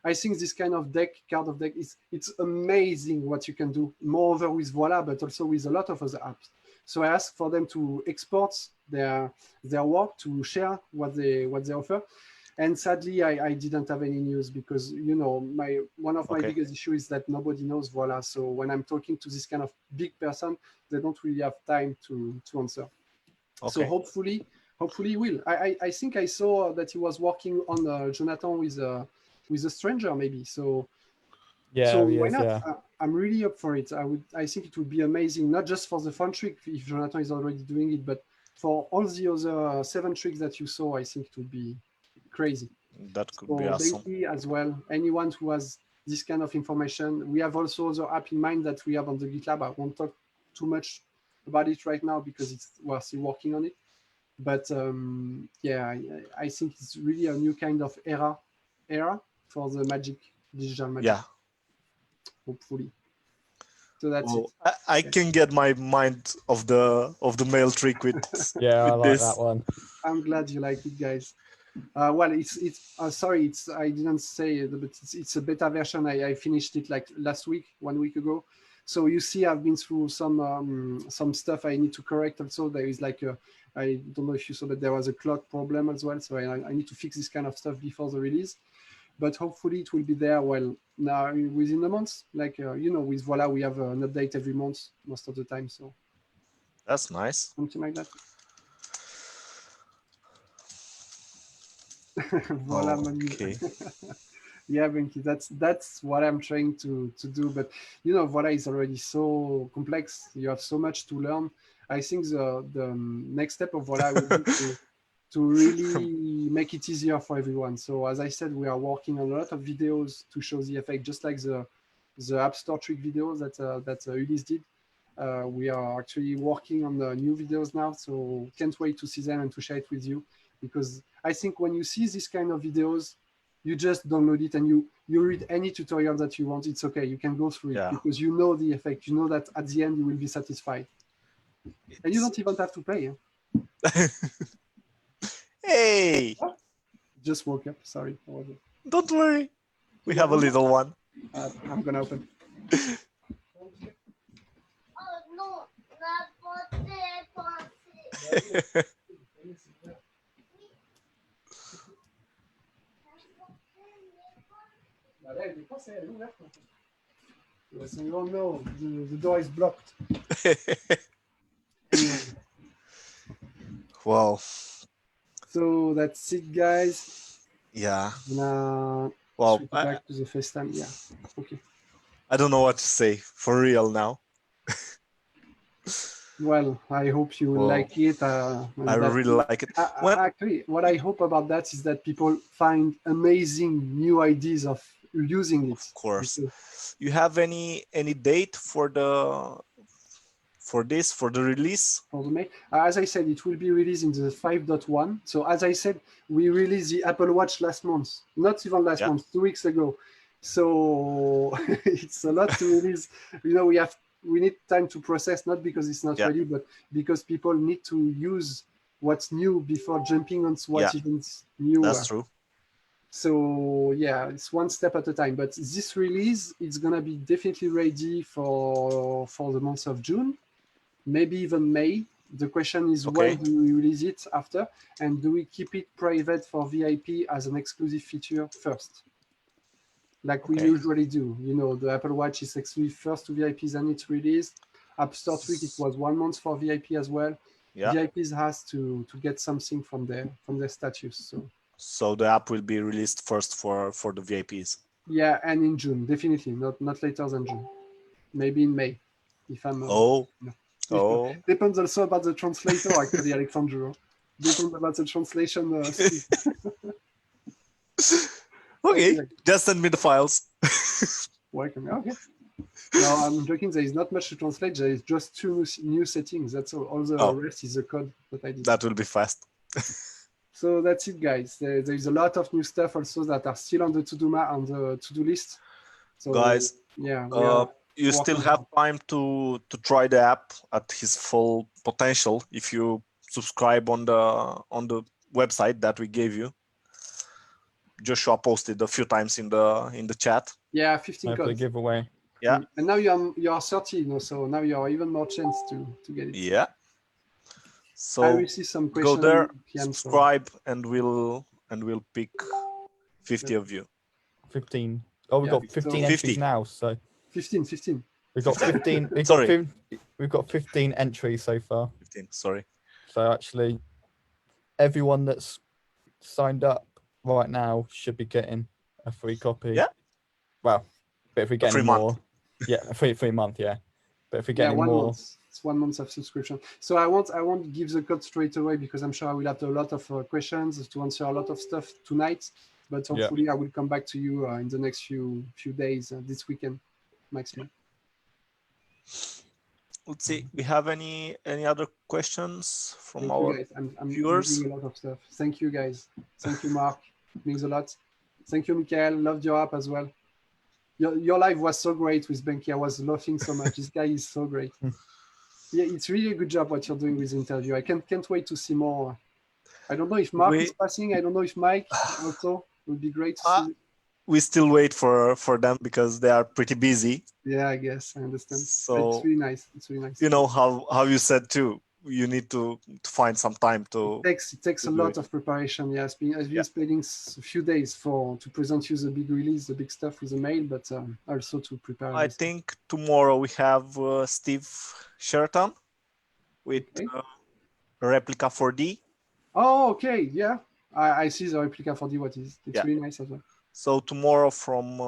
I think this kind of card of deck, it's amazing what you can do. Moreover with Voila, but also with a lot of other apps. So I asked for them to export their work, to share what they offer. And sadly, I didn't have any news because one of my biggest issues is that nobody knows Voila. So when I'm talking to this kind of big person, they don't really have time to answer. Okay. So hopefully he will. I think I saw that he was working on Jonathan with a stranger maybe. So why not? Yeah. I'm really up for it. I think it would be amazing, not just for the fun trick if Jonathan is already doing it, but for all the other 7 tricks that you saw. I think it would be crazy. That could be awesome. As well, anyone who has this kind of information. We have also other app in mind that we have on the GitLab. I won't talk too much about it right now because we're still working on it. But I think it's really a new kind of era for the digital magic. Yeah. Hopefully. So that's it. I can get my mind of the mail trick with I like this. that one. I'm glad you like it, guys. Well, sorry, I didn't say it, but it's a beta version. I finished it like last week, 1 week ago. So you see, I've been through some stuff I need to correct. Also, there is like I don't know if you saw, but there was a clock problem as well. So I need to fix this kind of stuff before the release. But hopefully it will be there now within a month. Like with Voila, we have an update every month most of the time. So that's nice. Something like that. Voila, okay. Yeah, Benki, that's what I'm trying to do. But Voila is already so complex. You have so much to learn. I think the next step of Voila would be to really make it easier for everyone. So as I said, we are working on a lot of videos to show the effect, just like the App Store trick videos that Ulysse did. We are actually working on the new videos now, so can't wait to see them and to share it with you. Because I think when you see this kind of videos, you just download it and you read any tutorial that you want. It's okay. You can go through it because you know the effect. You know that at the end you will be satisfied. And you don't even have to pay. Hey! Just woke up. Sorry. Don't worry. We have a little one. I'm going to open. So you don't know, the door is blocked. Wow. So that's it, guys. Yeah. Well, back to the first time. Yeah. Okay. I don't know what to say for real now. Well, I hope you will Well, like it. And I that really like it. When actually, what I hope about that is that people find amazing new ideas of using it. of course, Because you have any date for the release? for the May, as I said, it will be released in the 5.1. So as I said, we released the Apple Watch last month, not even last Yeah. month, 2 weeks ago. So it's a lot to release. We need time to process, not because it's not Yeah. ready, but because people need to use what's new before jumping on what Yeah. isn't new. That's true. So yeah, it's one step at a time. But this release, it's gonna be definitely ready for the month of June, maybe even May. The question is, Okay. when do we release it after, and do we keep it private for VIP as an exclusive feature first, like we Okay. usually do? You know, the Apple Watch is exclusive first to VIPs and it's released. App Store Week, it was 1 month for VIP as well. Yeah. VIPs has to get something from their status. So the app will be released first for the VIPs. Yeah, and in June, definitely, not later than June. Maybe in May, if I'm. Oh. No. Oh. Depends also about the translator, actually, Alexandro. Depends about the translation. Speed. Okay. Okay. Just send me the files. Welcome. Okay. No, I'm joking. There is not much to translate. There is just 2 new settings. That's all. All the Oh. rest is the code that I did. That will be fast. So that's it, guys. There is a lot of new stuff also that are still on the to-do list. So Guys, yeah, we are you still working have time to try the app at his full potential if you subscribe on the website that we gave you. Joshua posted a few times in the chat. Yeah, 15 For the codes. giveaway. Yeah. And now you are 30, you know, so now you are even more chance to get it. Yeah. I So receive some go questions. there, PM, subscribe, and we'll pick 50 of you. 15. Oh, we've Yeah, got 15 so- entries 50. now. So 15. we've got 15. Sorry. We've got 15 entries so far. 15. Sorry. So actually, everyone that's signed up right now should be getting a free copy. Yeah. Well, but if we get free any month. more, yeah, a free month, yeah. But if we get Yeah, any 1 more, month. It's 1 month of subscription. So I won't give the code straight away because I'm sure I will have a lot of questions to answer a lot of stuff tonight. But Yeah. hopefully I will come back to you in the next few days, this weekend, maximum. Let's see. We have any other questions from Thank our you guys. I'm viewers? reading a lot of stuff. Thank you guys. Thank you, Mark. It means a lot. Thank you, Michael. Loved your app as well. Your live was so great with Benki. I was laughing so much. This guy is so great. Yeah, it's really a good job what you're doing with the interview. I can't wait to see more. I don't know if Mark is passing. I don't know if Mike also. It would be great to see. We still wait for them because they are pretty busy. Yeah, I guess I understand. So But it's really nice. It's really nice. You know how you said too. You need to find some time to. It takes a lot of preparation. Yeah, I've been spending a few days to present you the big release, the big stuff with the mail, but also to prepare. I think tomorrow we have Steve Sheraton with Replica 4D. Oh, okay. Yeah, I see the Replica 4D. What is? It's really nice as well. So tomorrow from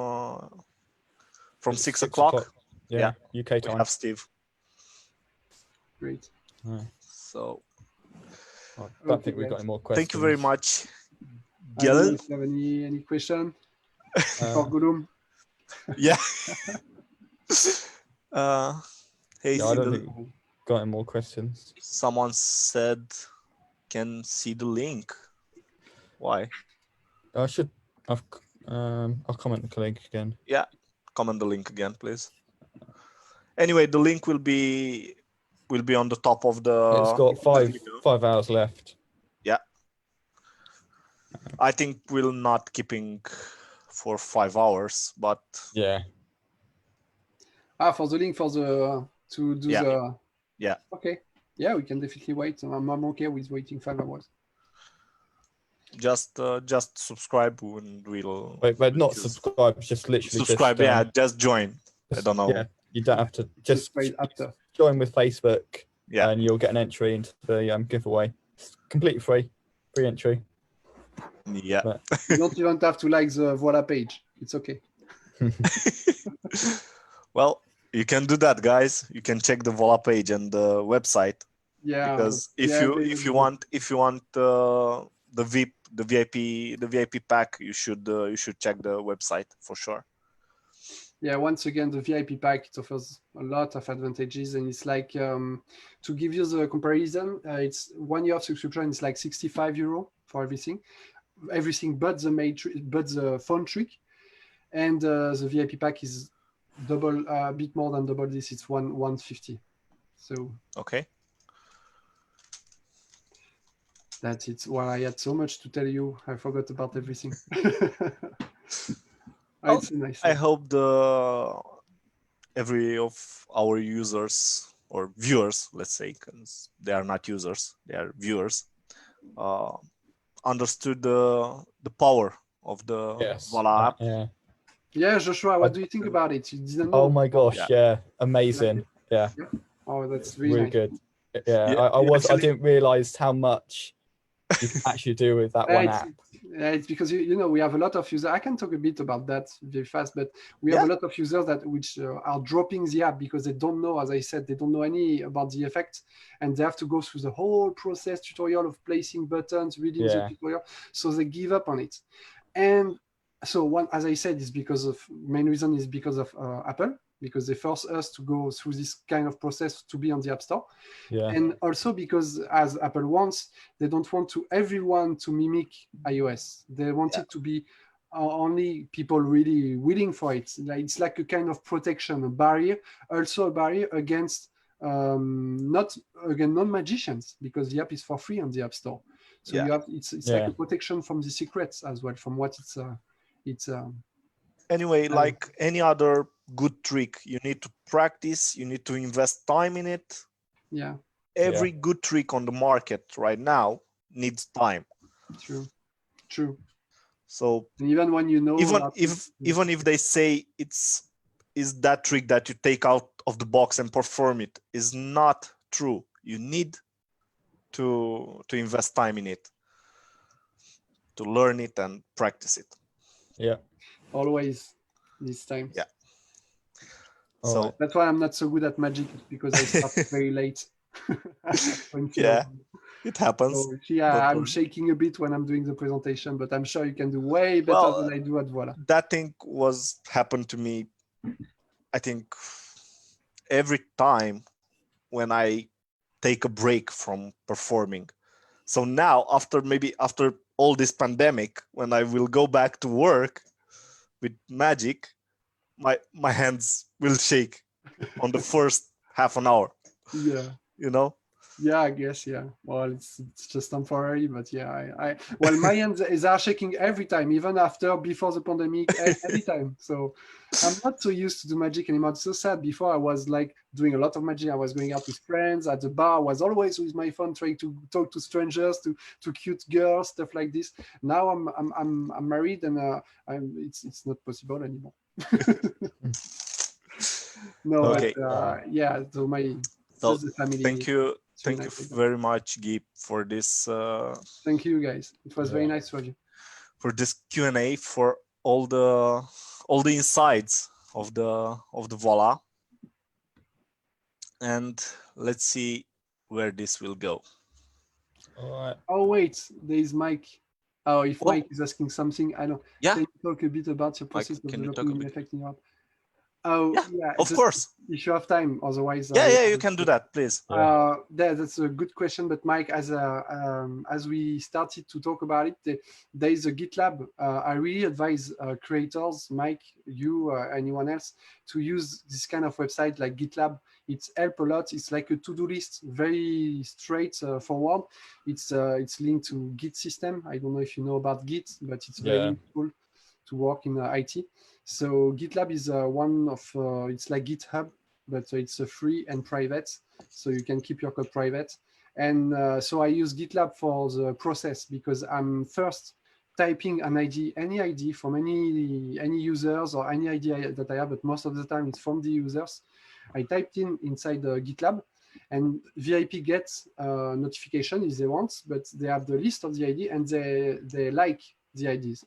6 o'clock. Yeah, UK time. We have Steve. Great. So I don't think we've got any more questions. thank you very much, I don't know Guillaume. if you have any question for Guillaume? Yeah. Hey, I don't think we've got any more questions. someone said, "Can see the link." Why? I'll comment the link again. Yeah, comment the link again, please. Anyway, the link will be on the top of the. It's got 5 hours left. Yeah. I think we'll not keeping for 5 hours, but yeah. For the link to do the. Yeah. Okay. Yeah, we can definitely wait. I'm okay with waiting 5 hours. Just subscribe and we'll. Wait, not subscribe. Just literally subscribe. Just join. I don't know. Yeah, you don't have to just after. Join with Facebook. Yeah, and you'll get an entry into the giveaway. It's completely free entry. Yeah. But you don't even have to like the Valla page. It's okay. Well, You can do that, guys. You can check the Valla page and the website. Yeah, Because yeah, if you want the VIP pack, you should check the website for sure. Yeah, once again, the VIP pack, it offers a lot of advantages, and it's like, to give you the comparison, it's 1 year of subscription. It's like €65 for everything but the phone trick, and the VIP pack is double, a bit more than double this. It's 150. So Okay. that's it. Well, I had so much to tell you, I forgot about everything. It's nice. I hope every of our users or viewers, let's say, because they are not users, they are viewers, understood the power of the Valla app. Yeah, Joshua, what do you think about it? You didn't know? Oh my gosh, yeah, amazing. Yeah. Oh, that's really nice. good. Yeah, I didn't realize how much you can actually do with that one app. It's because we have a lot of users. I can talk a bit about that very fast, but we have a lot of users which are dropping the app because they don't know, as I said, they don't know any about the effect, and they have to go through the whole process tutorial of placing buttons, reading the tutorial, so they give up on it. And so one, as I said, is because of main reason is because of Apple, because they force us to go through this kind of process to be on the App Store. And also because, as Apple wants, they don't want everyone to mimic iOS. They want it to be only people really willing for it. It's like a kind of protection, a barrier, also a barrier against non-magicians, because the app is for free on the App Store. So you have it's like a protection from the secrets as well, from what it's anyway, like any other good trick, you need to practice, you need to invest time in it. Yeah. Every good trick on the market right now needs time. True. So even when even if they say is that trick that you take out of the box and perform it is not true. You need to invest time in it, to learn it and practice it. Yeah. Always this time. Yeah. So that's why I'm not so good at magic, because I start very late. Yeah, it happens. So, I'm shaking a bit when I'm doing the presentation, but I'm sure you can do way better than I do at Valla. That thing happened to me, I think, every time when I take a break from performing. So now, after all this pandemic, when I will go back to work with magic, my hands will shake on the first half an hour. Yeah. Yeah, I guess. Yeah. Well, it's just temporary, but yeah, my hands are shaking every time, even before the pandemic, every time. So I'm not so used to do magic anymore. It's so sad. Before I was like doing a lot of magic. I was going out with friends at the bar. I was always with my phone trying to talk to strangers, to cute girls, stuff like this. Now I'm married, and it's not possible anymore. No. Okay. So the family. Thank you very much, Guy, for this. Thank you, guys. It was very nice for you. For this Q&A, for all the insights of the Valla, and let's see where this will go. All right. Oh wait, there is Mike. Oh, if Mike is asking something, I don't. Yeah. Can you talk a bit about your process of developing an effect in your app? Oh, yeah, of course. If you have time, otherwise. You can do that, please. That's a good question, but Mike, as we started to talk about it, there is a GitLab. I really advise creators, Mike, you, anyone else, to use this kind of website like GitLab. It's help a lot. It's like a to-do list, very straightforward. It's linked to Git system. I don't know if you know about Git, but it's very useful to work in IT. So GitLab is one of, it's like GitHub, but it's free and private. So you can keep your code private. And so I use GitLab for the process, because I'm first typing an ID, any ID from any users or any ID that I have, but most of the time it's from the users. I typed inside the GitLab, and VIP gets a notification if they want, but they have the list of the ID and they like the IDs.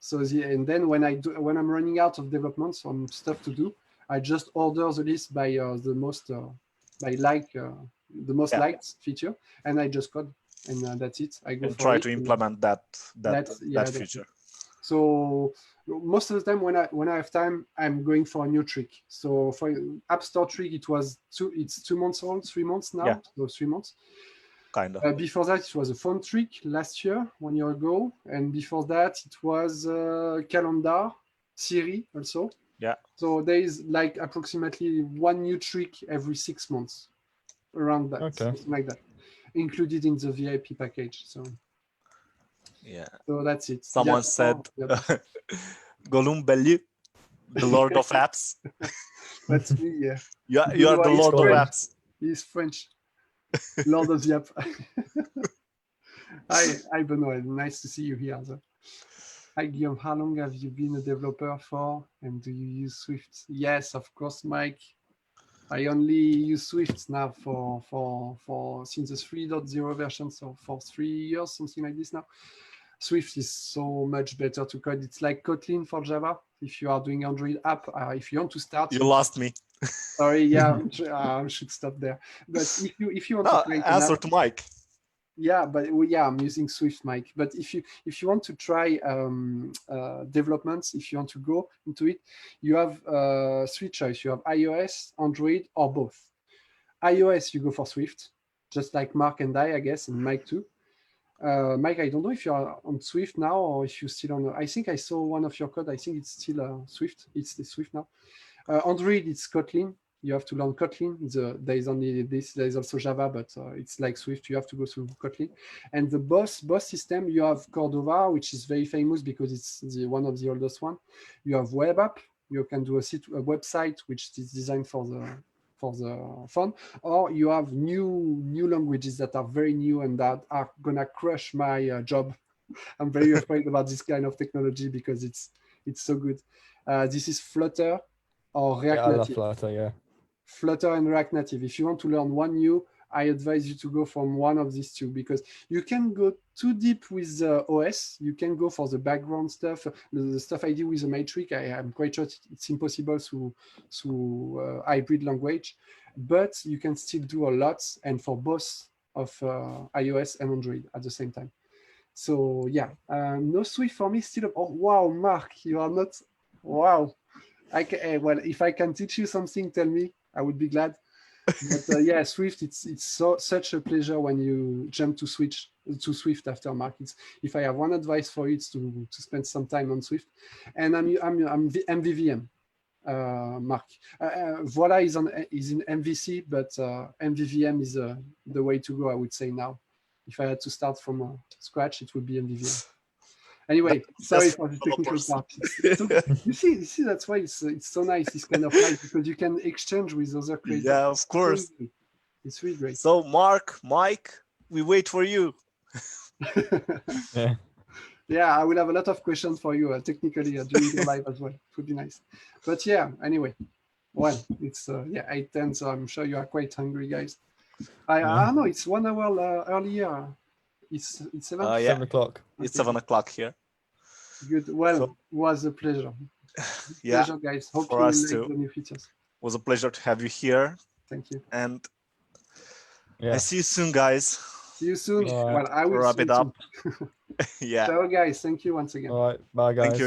So and then when I'm running out of development, some stuff to do, I just order the list by the most liked feature, and I just code, and that's it. I go and for try it, to implement that feature. So most of the time, when I have time, I'm going for a new trick. So for App Store trick, it's 2 months old, 3 months now. Yeah. So 3 months. Kind of. Before that, it was a phone trick last year, 1 year ago, and before that, it was calendar, Siri also. Yeah. So there is like approximately one new trick every 6 months, around that, something like that, included in the VIP package. So yeah. So that's it. Someone said, Guillaume Bellut, the Lord of Apps. That's me, yeah. You are the Lord of Apps. He's French. Lord of the App. Hi, Benoit. Nice to see you here. Hi, Guillaume. How long have you been a developer for? And do you use Swift? Yes, of course, Mike. I only use Swift now for since the 3.0 version, so for 3 years, something like this now. Swift is so much better to code. It's like Kotlin for Java. If you are doing Android app, if you want to start, you lost me. Sorry, yeah, I should stop there. But if you want to create answer to Mike. Yeah, but I'm using Swift, Mike. But if you want to try developments, if you want to go into it, you have 3 choices. You have iOS, Android, or both. iOS, you go for Swift, just like Mark and I guess, and Mike too. Mike, I don't know if you are on Swift now or if you're still on. I think I saw one of your code. I think it's still Swift. It's the Swift now. Android, it's Kotlin. You have to learn Kotlin. There is only this. There is also Java, but it's like Swift. You have to go through Kotlin. And the boss system, you have Cordova, which is very famous because it's one of the oldest one. You have web app. You can do a website which is designed for the phone, or you have new languages that are very new and that are gonna crush my job. I'm very afraid about this kind of technology because it's so good. This is Flutter or React I love Native. Flutter, yeah. Flutter and React Native. If you want to learn one new, I advise you to go from one of these two because you can go too deep with the OS. You can go for the background stuff, the stuff I do with the Matrix. I'm quite sure it's impossible through hybrid language, but you can still do a lot, and for both of iOS and Android at the same time. So yeah, no Swift for me still. Oh wow, Mark, you are not. Wow, well, if I can teach you something, tell me. I would be glad. But yeah, Swift, it's such a pleasure when you jump to Swift after Mark. If I have one advice for you, it's to spend some time on Swift. And I'm MVVM, Mark. Valla is in MVC, but MVVM is the way to go, I would say now. If I had to start from scratch, it would be MVVM. Anyway, sorry for the technical part. You see, that's why it's so nice, this kind of life, because you can exchange with other creators. Yeah, of course. It's really great. So, Mike, we wait for you. Yeah, I will have a lot of questions for you technically during the live as well. It would be nice. But yeah, anyway, well, it's 8:10, so I'm sure you are quite hungry, guys. I don't know, it's 1 hour earlier. It's 7? 7 o'clock. It's 7 o'clock here. Good. Well, it was a pleasure. Yeah, pleasure, guys. Hope for you us like too. the new features. It was a pleasure to have you here. Thank you. And Yeah. I see you soon, guys. See you soon. All right. Well, I will Wrap see it you up. soon. Yeah. Ciao, guys. Thank you once again. All right. Bye, guys. Thank you.